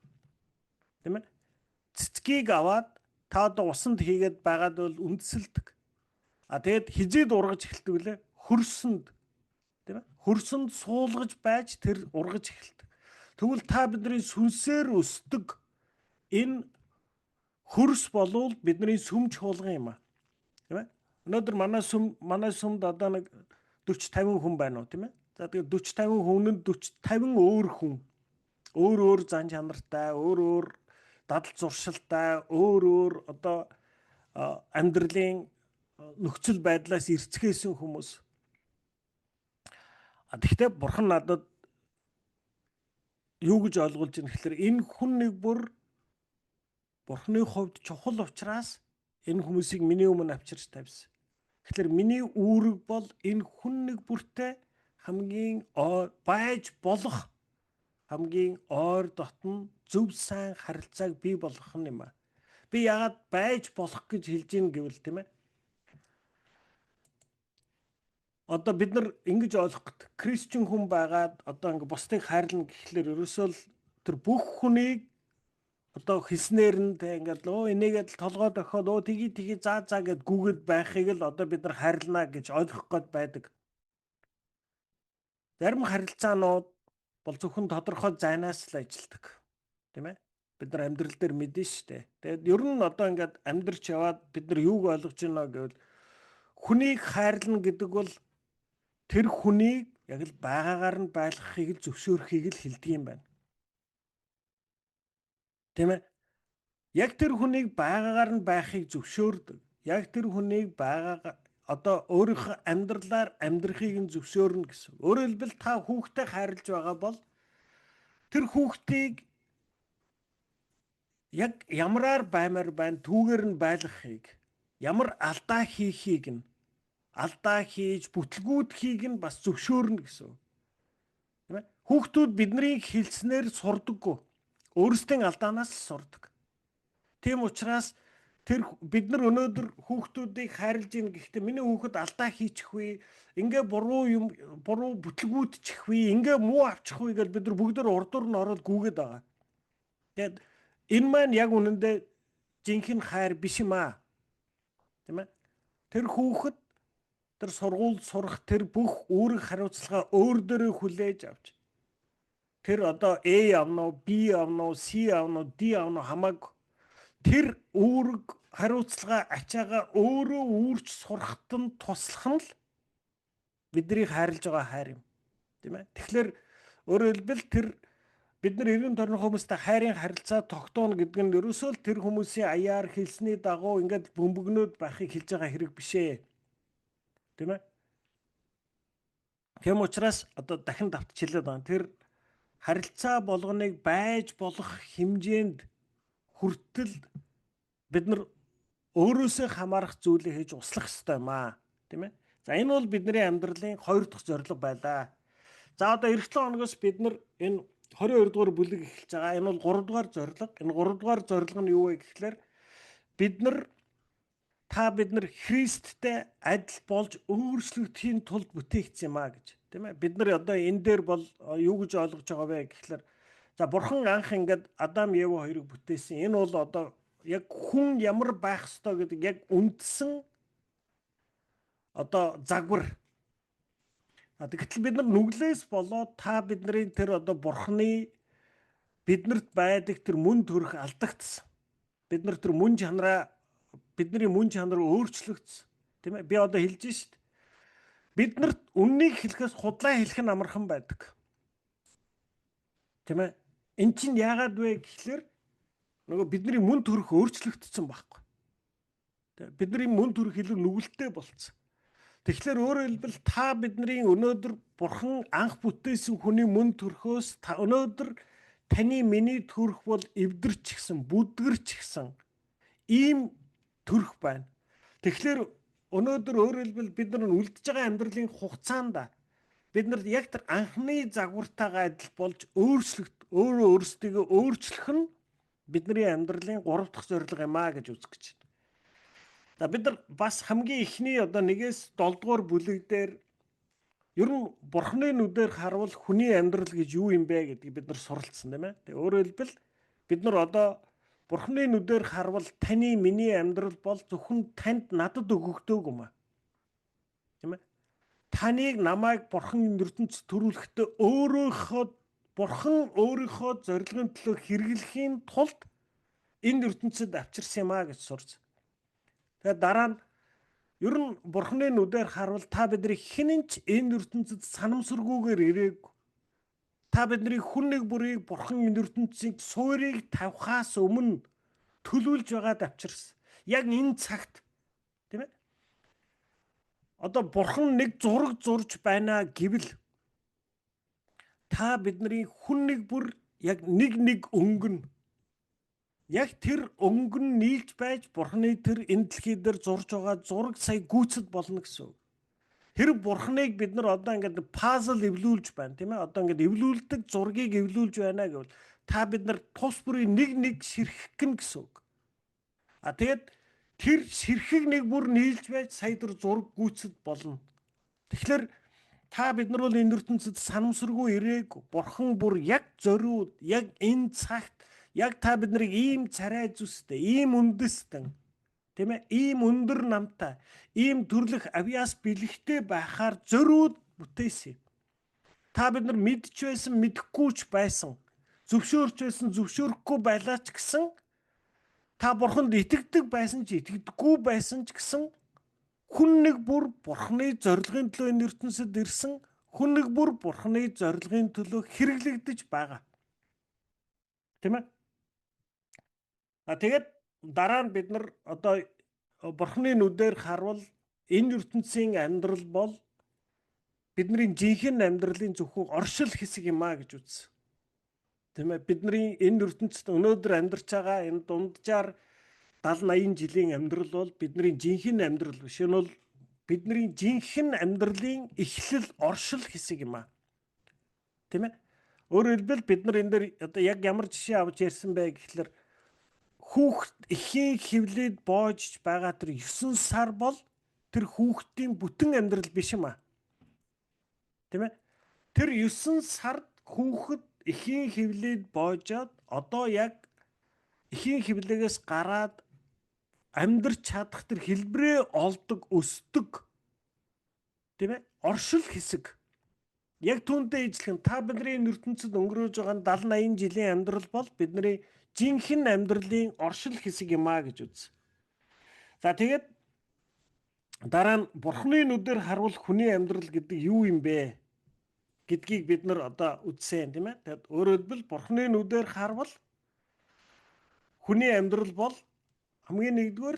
Тийм ээ. Цэцгийг аваад та одоо усанд хийгээд байгаад бол үндэсэлдэг. Тэгэд хизээд ургаж эхэлдэг үлээ хөрсөнд. Тийм ээ. Хөрсөнд суулгаж байж тэр ургаж эхэлдэг. Тэгвэл та бидний сүнсээр өсдөг энэ хөрс болвол бидний сүм чуулган юм а. Тийм ээ. Өнөөдөр манай сүмд одоо нэг 40-50 хүн байна уу, тийм ээ. За тэгээд 40-50 хүнд 40-50 өөр хүн. Өөр зан чанартай, өөр дадал зуршилтай, өөр амьдралын нөхцөл байдлаас ирцгээсэн хүмүүс. Тэгэхдээ бурхан надад юу гэж ойлгуулж байна гэхээр энэ хүн нэг бүр бурханы хувьд чухал учраас энэ хүмүүсийг миний өмнө авчирч тавьсан. Тэгэхээр миний үүрэг бол энэ хүн нэг бүртээ хамгийн байж болох хамгийн ойр дотн зөв сайн харилцааг бий болгох юм а. Би яагаад байж болох гэж хэлж ийн гэвэл тийм ээ. Одоо бид нар ингэж ойлгох гэдэг. Кристиан хүн байгаад ингээ бусдыг хайрлна гэхлээр ерөөсөө тэр бүх хүнийг хэлснээр нь ингээд энийгээд толгой дохиод тгий заа гэд гүгэд байхыг л бид нар хайрлана гэж ойлгох гээд байдаг. Зарим харилцаанууд бол зөвхөн тодорхой зайнаас л ажилдаг. Тийм ээ? Бид нар амьдрал дээр мэдэн штэ. Тэгээд ер нь ингээд амьдрч яваад бид нар юуг ойлгож байна гэвэл хүнийг хайрлна гэдэг бол тэр хүнийг яг л байгаагаар нь байлгахыг л зөвшөөрөхийг л хэлдэг юм байна. Тийм ээ? Яг тэр хүнийг байгаагаар нь байхыг зөвшөөрдөг. Яг тэр хүнийг өөрийнхөө амьдралаар амьдрахыг нь зөвшөөрнө гэсэн. Өөрөөр хэлбэл та хүүхдээ хайрлаж байгаа бол тэр хүүхдийг яг ямараар баймаар байна түүгээр нь байлгахыг, ямар алдаа хийхийг нь алдаа хийж бүтлгүүдхийг нь бас зөвшөөрнө гэсэн. Тийм ээ? Хүүхдүүд бидний хэлснээр сурдаггүй. Өөрсдийн алдаанаас сурдаг. Тийм учраас бид нар өнөөдөр хүүхдүүдийг хайрлаж ийн гэхдээ миний хүүхэд алдаа хийчихвээ, ингээ буруу бүтлгүүдчихвээ, ингээ муу авчихвээ гэж бид нар бүгд урдуур нь ороод гүгээд байгаа. Тэгээд энэ маань яг үнэндээ жинхэнэ хайр биш юм аа. Тийм ээ? Тэр хүүхэд тэр сургууль сурах тэр бүх үүрэг хариуцлага өөр дээрээ хүлээж авч тэр A авна уу, B авна уу, C авна уу, D авна уу хамаагүй тэр үүрэг хариуцлага ачаагаа өөрөө үүрч сурахад нь туслах нь л бидний хайрлаж байгаа хайр юм. Тийм ээ? Тэгэхээр өөрөөр хэлбэл тэр бид нар эргэн тойрны хүмүүстэй хайрын харилцаа тогтооно гэдэг нь ерөөсөө л тэр хүмүүсийн аяар хэлсний дагуу ингээд бөмбөгнөөд байхыг хэлж байгаа хэрэг биш ээ. Тийм ээ? Тийм учраас дахин давтж хэлээд байгаа. Тэр харилцаа болгоныг байж болох хэмжээнд хүртэл бид нар өөрөөсөө хамаарах зүйлээ хийж услах ёстой юм аа. Тийм ээ? За энэ бол бидний амьдралын 2 дахь зорилго байлаа. За эх 7 хоногоос бид нар энэ 22 дугаар бүлэг эхэлж байгаа. Энэ бол 3 дугаар зорилго. Энэ 3 дугаар зорилго нь юу вэ гэхээр бид нар Христтэй адил болж өөрчлөгдөхийн тулд бүтээгдсэн юм аа гэж. Тийм ээ? Бид нар энэ дээр бол юу гэж ойлгож байгаа вэ гэхээр за бурхан анх ингээд Адам Ева хоёрыг бүтээсэн. Энэ бол яг хүн ямар байх ёстой гэдэг яг үндсэн загвар. Гэтэл бид нар нүглээс болоод бидний тэр бурханы биднэрт байдаг тэр мөн төрх алдагдсан. Бид нар тэр бидний мөн чанар өөрчлөгдсөн. Тийм ээ? Би хэлж шít. Биднэрт үннийг хэлэхээс худлаа хэлэх нь амархан байдаг. Тийм ээ? Эн чинь яагаад вэ гэхлээр бидний мөн төрх өөрчлөгдсөн байхгүй. Бидний мөн төрөх илүү нүгэлтэй болцсон. Тэгэхээр өөрөөр хэлбэл та бидний өнөөдөр Бурхан анх бүтээсэн хүний мөн төрхөөс өнөөдөр таны миний төрх бол эвдэрч гисэн, бүдгэрч гисэн ийм төрх байна. Тэгэхээр өнөөдөр өөрөөр хэлбэл бид нар үлдэж байгаа амьдралын хугацаанд бид нар яг тэр анхны загвартайгаа адил болж өөрөө өөрсдийгөө өөрчлөх нь бидний амьдралын 3 дахь зорилго юм аа гэж үзэж байна. За бид нар бас хамгийн ихний одоо 1-ээс 7 дугаар бүлэг дээр ер нь Бурхны нүдээр харвал хүний амьдрал гэж юу юм бэ гэдгийг бид нар суралцсан тийм ээ. Тэгээ өөрөөр хэлбэл бид нар одоо Бурхны нүдээр харвал таны миний амьдрал бол зөвхөн танд надад өгөгдөг юм аа. Тийм ээ. Таныг намайг Бурхан ертөнцид төрүүлэхдээ Бурхан өөрийнхөө зорилгын төлөө хэрэглэхийн тулд энэ ертөнцид авчирсан юм аа гэж сурч. Тэгээ дараа нь ер нь Бурхны нүдээр харвал та бидний хинэнч энэ ертөнцид санамсаргүйгээр ирээг. Та бидний хүн нэг бүрийг Бурхан энэ ертөнцийн суурийг тавихаас өмнө төлөвлөж байгаад авчирсан. Яг энэ цагт тийм ээ. Одоо Бурхан нэг зураг зурж байна гэвэл та бидний хүн нэг бүр яг нэг өнгөн яг тэр өнгөн нийлж байж Бурханы тэр энэ дэлхий дээр зурж байгаа зураг сая гүйцэд болно гэсэн. Тэр Бурханыг бид нар одоо ингээд пазл эвлүүлж байна тийм ээ. Одоо ингээд эвлүүлдэг зургийг эвлүүлж байна гэвэл та бид нар тус бүрийн нэг ширхэх гэн гэсэн. Тэгээд тэр ширхэг нэг бүр нийлж байж сая тэр зураг гүйцэд болно. Тэгэхээр та бид нар бол энэ ертөнцид санамсаргүй ирээг Бурхан бүр яг зориуд яг энэ цагт яг та биднийг ийм царай зүстэй, ийм үндэстэн, тийм ээ, ийм өндөр намтай, ийм төрлөх авьяас бэлэгтэй байхаар зориуд бүтээсэн. Та бид нар мэдж байсан, мэдэхгүйч байсан, зөвшөөрч байсан, зөвшөөрөхгүй байлаа ч гэсэн, та Бурханд итгэдэг байсан ч итгэдэггүй байсан ч гэсэн, хүн нэг бүр Бурханы зорилгын төлөө энэ ертөнцид ирсэн, хүн нэг бүр Бурханы зорилгын төлөө хэрэглэгдэж байгаа. Тийм ээ? Тэгээд дараа нь бид нар одоо Бурхны нүдээр харвал энэ ертөнцийн амьдрал бол бидний жинхэнэ амьдралын зөвхөн оршил хэсэг юм аа гэж үзсэн. Тийм ээ, бидний энэ ертөнцид өнөөдөр амьдарч байгаа энэ дунджаар 70-80 жилийн амьдрал бол бидний жинхэнэ амьдрал биш. Энэ бол бидний жинхэнэ амьдралын эхлэл оршил хэсэг юм аа. Тийм ээ. Өөрөөр хэлбэл бид нар энэ дээр одоо яг ямар жишээ авч ярьсан бэ гэхэлэр хүүхэд эхийн хөвлөд боожж байгаа тэр 9 сар бол тэр хүүхдийн бүтэн амьдрал биш юм аа. Тийм ээ. Тэр 9 сард хүүхэд эхийн хөвлөд боожоод одоо яг эхийн хөвлөгөөс гараад амьдрч чадах тэр хэлбэрээ олдог, өсдөг. Тийм ээ. Оршил хэсэг. Яг түүнтэй ижилхэн та бидний ертөнцид өнгөрөөж байгаа 70-80 жилийн амьдрал бол бидний жинхэнэ амьдралын оршил хэсэг юм аа гэж үз. За тэгээд дараа нь Бурхны нүдээр харвал хүний амьдрал гэдэг юу юм бэ гэдгийг бид нар одоо үзсэн тийм ээ. Тэгээд өөрөөр хэлбэл Бурхны нүдээр харвал хүний амьдрал бол хамгийн нэгдүгээр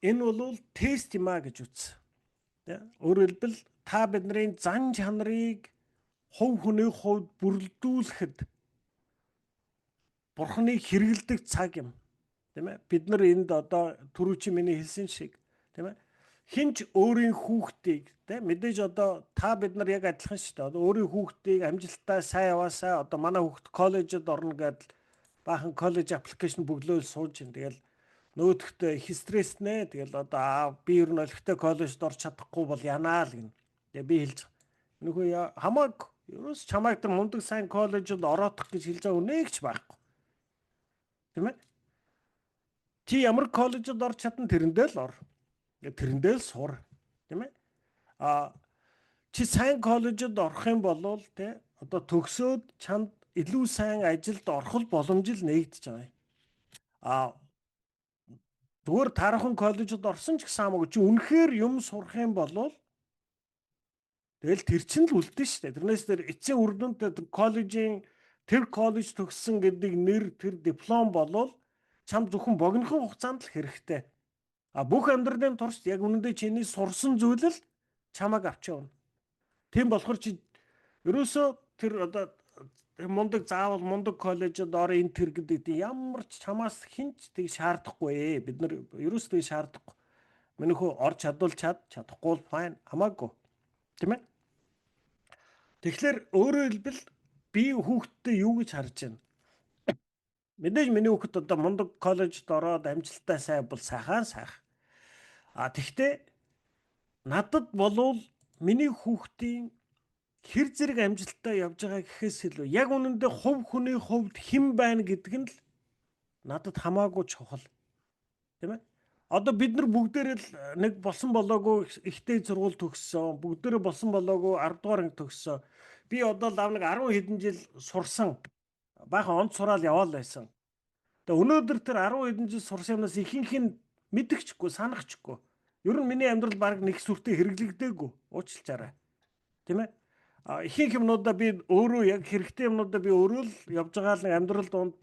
энэ бол тест юм аа гэж үз. Өөрөөр хэлбэл та бидний зан чанарыг хувь хүний хувьд бүрэлдүүлэхэд Бурханыг хэрэгэлдэг цаг юм. Тийм ээ. Бид нар энд одоо түрүү чи миний хэлсэн шиг тийм ээ. Хинч өөрийн хүүхдийг тийм мэдээж одоо та бид нар яг адилхан шүү дээ. Одоо өөрийн хүүхдийг амжилттай сайн яваасаа одоо манай хүүхд коллежид орно гэдэл баахан коллеж аппликейшн бөглөөл сууж ин тэгэл нөгөөдхтөө их стресснэ тэгэл одоо би ер нь олигтой коллежид орж чадахгүй бол янаа л гин. Тэгээ би хэлж нөхөө хамааг ерөөс чамайг тэр мундаг сайн коллежид ороодох гэж хэлж байгаа үнэ ч байхгүй. Тийм ээ. Чи ямар коллежид орж чадна тэрэндээ л ор. Тэрэндээ л сур. Тийм ээ. Чи сайн коллежид орох юм бол те одоо төгсөөд чанд илүү сайн ажилд орох боломж л нэгдэж байгаа. Зүгээр тархан коллежид орсон ч гэсэн хамаагүй чи үнэхээр юм сурах юм бол тэгэл тэр чинь л үлдэн шүү дээ. Тэрнээс тэр эцсийн үр дүнд коллежийн тэр коллеж төгссөн гэдэг нэр тэр диплом болвол чам зөвхөн богинохон хугацаанд л хэрэгтэй. Бүх амьдралын турш яг үнэндээ чиний сурсан зүйл л чамайг авч явна. Тийм болохоор чи ерөөсөө тэр одоо мундаг заавал мундаг коллежид ор энэ тэр гэдэг ямар ч чамаас хинч тийг шаардахгүй. Бид нар ерөөсөө шаардахгүй. Минийхөө ор чадвал чадахгүй бол fine хамаагүй. Тийм ээ. Тэгэхээр өөрөөр хэлбэл би хүүхдтэй юу гэж харж байна? Мэдээж миний хүүхэд одоо мундаг коллежид ороод амжилттай сайн бол сайхан. Тэгтээ надад болвол миний хүүхдийн хэр зэрэг амжилттай явж байгаа гэхээс илүү яг үнэндээ хувь хүний хувьд хэн байна гэдэг нь л надад хамаагүй чухал. Тийм ээ? Одоо бид нар бүгдээрээ л нэг болсон болоогүй ихтэй сургууль төгссөн, бүгдээрээ болсон болоогүй 10 дугаар анги төгссөн. Би одоо лав нэг 10 хэдэн жил сурсан. Баахан онд сураал яваал байсан. Тэгээ өнөөдөр тэр 10 хэдэн жил сурсан юмнаас ихэнх нь мэдчихгүй, санахчгүй. Ер нь миний амьдрал баг нэг сүртэй хэрэглэгдээгүй. Уучлаарай. Тийм ээ? Ихэнх юмнуудаа би өөрөө яг хэрэгтэй юмнуудаа би өөрөө л явж байгаа л амьдрал донд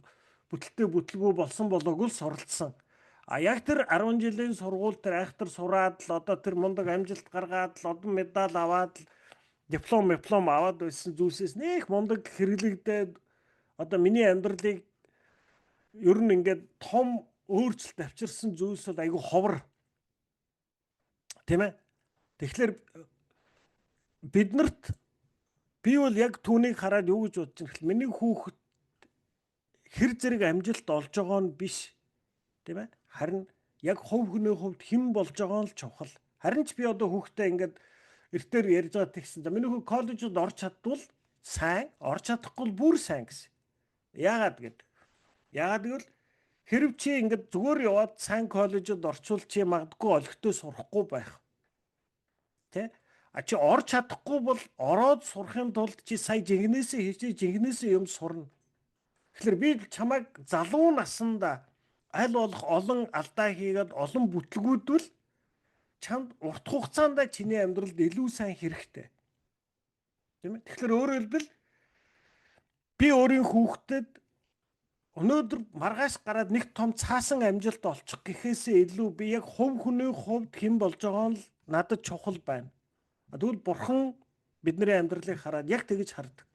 бүтэлтэй бүтлгүй болсон болоогүй л суралцсан. Яг тэр 10 жилийн сургууль тэр айхтар сураад л одоо тэр мундаг амжилт гаргаад л одон медаль аваад л диплом аваад байсан зүйлсээс нэг мундаг хэрэглэгдээд одоо миний амьдралыг ер нь ингээд том өөрчлөлт авчирсан зүйлс бол айгүй ховор. Тийм ээ? Тэгэхээр биднэрт би бол яг түүнийг хараад юу гэж бодож байна гэвэл миний хүүхэд хэр зэрэг амжилт олж байгаа нь биш. Тийм ээ? Харин яг хувь хүний хувьд хэн болж байгаа нь л чухал. Харин ч би одоо хүүхдээ ингээд эртээр ярьж байгаа тэгсэн. Миний хүү коллежид орж чадвал сайн, орж чадахгүй бүр сайн гэсэн. Яагаад гэвэл хэрв чи ингээд зүгээр яваад сайн коллежид орчвол чи магадгүй олигтой сурахгүй байх. Тэ? Чи орж чадахгүй бол ороод сурахын тулд чи сая жингнээсээ хийчихээ жингнээсээ юм сурна. Тэгэхээр би чамайг залуу насанда аль болох олон алдаа хийгээд олон бүтлгүүдвэл чамд урт хугацаанд чиний амьдралд илүү сайн хэрэгтэй. Тийм ээ? Тэгэхээр өөрөөр хэлбэл би өөрийн хүүхдэд өнөөдөр маргааш гараад нэг том цаасан амжилт олчих гэхээсээ илүү би яг хувь хүний хувьд хэн болж байгаа нь л надад чухал байна. Тэгвэл бурхан бидний амьдралыг хараад яг тэгж хардаг.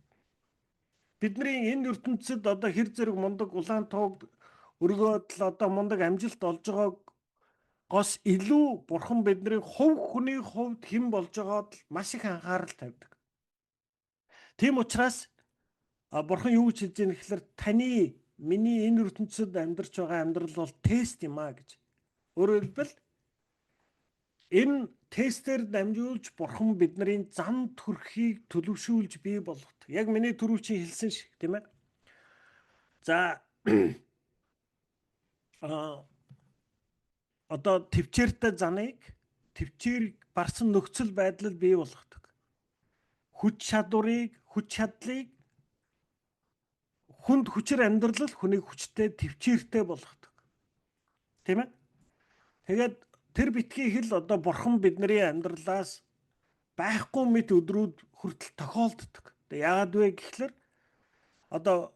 Бидний энэ ертөнцид одоо хэр зэрэг мундаг улаан тууг өргөөд л одоо мундаг амжилт олж байгаагоос илүү бурхан бидний хувь хүний хувьд хэн болж байгаад л маш их анхаарал тавьдаг. Тийм учраас бурхан юу гэж хэлж байгаа юм гэхээр миний энэ ертөнцид амьдарч байгаа амьдрал бол тест юм а гэж. Өөрөөр хэлбэл энэ тестээр дамжуулж бурхан бидний зам төрхийг төлөвшүүлж бий болгодог. Яг миний түрүү чи хэлсэн шиг тийм ээ. За одоо төвчээртэй заныг төвчээр барсан нөхцөл байдлал бий болгодог. Хүч чадлыг хүнд хүчээр амьдрал хүнийг хүчтэй төвчээртэй болгодог. Тийм ээ? Тэгээд тэр битгий хэл одоо бурхан бидний амьдралаас байхгүй мэт өдрүүд хүртэл тохиолддог. Тэгээд яагаад вэ гэхлээр одоо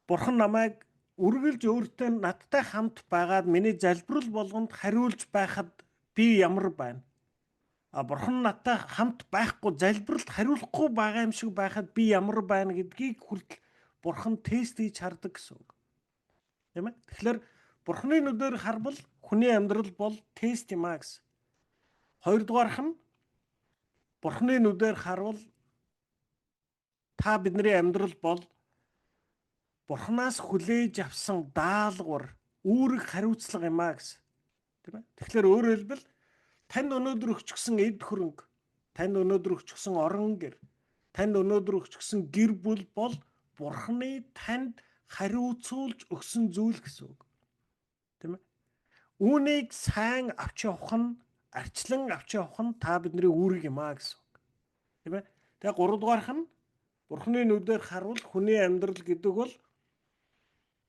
бурхан намайг үргэлж өөртөө надтай хамт байгаад миний залбирал болгонд хариулж байхад би ямар байна? Бурхан надтай хамт байхгүй залбиралд хариулахгүй байгаа юм шиг байхад би ямар байна гэдгийг хүртэл бурхан тест хийж хардаг гэсэн үг. Тийм ээ? Тэгэхээр бурханы нүдээр харбал хүний амьдрал бол тест юм а гэсэн. Хоёрдугаарх нь бурханы нүдээр харвал та бидний амьдрал бол бурханаас хүлээж авсан даалгавар, үүрэг хариуцлага юм а гэсэн. Тийм ээ? Тэгэхээр өөрөөр хэлбэл танд өнөөдөр өгчихсөн эд хөрөнгө, танд өнөөдөр өгчихсөн орон гэр, танд өнөөдөр өгчихсөн гэр бүл бол бурханы танд хариуцуулж өгсөн зүйл гэсэн үг. Тийм ээ? Үүнийг сайн авч явах нь, арчлан авч явах нь та бидний үүрэг юм а гэсэн үг. Тийм ээ? Тэгээ гуравдугаарх нь бурханы нүдээр харвал хүний амьдрал гэдэг бол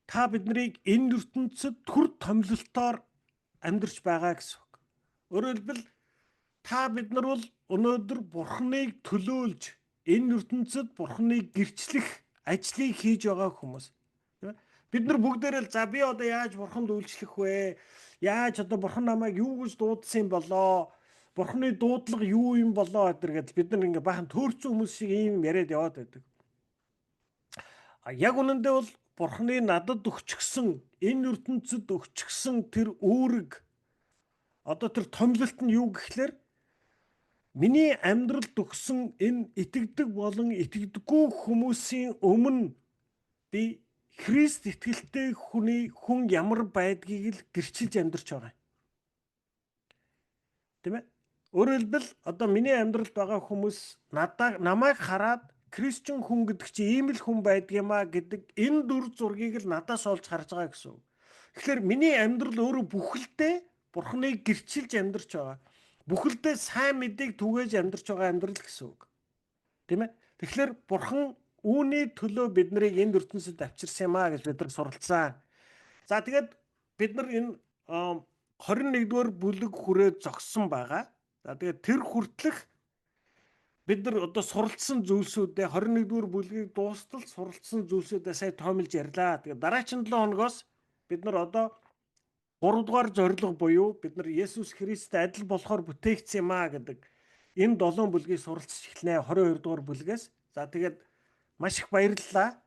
та биднийг энэ ертөнцид түр томилолтоор амьдарч байгаа гэсэн үг. Өөрөөр хэлбэл та бид нар бол өнөөдөр бурханыг төлөөлж энэ ертөнцид бурханыг гэрчлэх ажлыг хийж байгаа хүмүүс. Бид нар бүгдээрээ за би одоо яаж бурханд үйлчлэх вэ? Яаж одоо бурхан намайг юу гэж дуудсан юм болоо? Бурханы дуудлага юу юм болоо гэдэргээд бид нар ингээ бахан төөрцөн хүмүүс шиг ийм яриад яваад байдаг. Яг үнэндээ бол бурханы надад өгчихсөн энэ ертөнцид өгчихсөн тэр үүрэг одоо тэр томилолт нь юу гэхлээр миний амьдралд өгсөн энэ итгэдэг болон итгэдэггүй хүмүүсийн өмнө би Христ итгэлтэй хүн ямар байдгийг л гэрчилж амьдарч байгаа юм. Тийм ээ? Өөрөөр хэлбэл одоо миний амьдралд байгаа хүмүүс намайг хараад Кристиан хүн гэдэг чи ийм л хүн байдгиймаа гэдэг энэ дүр зургийг л надаас олж харж байгаа гэсэн үг. Тэгэхээр миний амьдрал өөрөө бүхэлдээ Бурхныг гэрчилж амьдарч байгаа. Бүхэлдээ сайн мэдээг түгээж амьдарч байгаа амьдрал гэсэн үг. Тийм ээ? Тэгэхээр Бурхан үүний төлөө биднийг энэ ертөнцид авчирсан юм аа гэж бид нар суралцсан. За тэгээд бид нар энэ 21-р бүлэг хүрээ зогссон байгаа. За тэгээд тэр хүртэлх бид нар одоо суралцсан зүйлсүүдээ 21-р бүлгийг дуустал суралцсан зүйлсүүдээ сая тоомлж ярьлаа. Тэгээд дараагийн 7 хоногоос бид нар одоо 3 дугаар зорилго буюу бид нар Есүс Христтэй адил болохоор бүтээгдсэн юм аа гэдэг энэ 7 бүлгийг суралцж эхэлнэ 22 дугаар бүлгээс. За тэгээд маш их баярлалаа.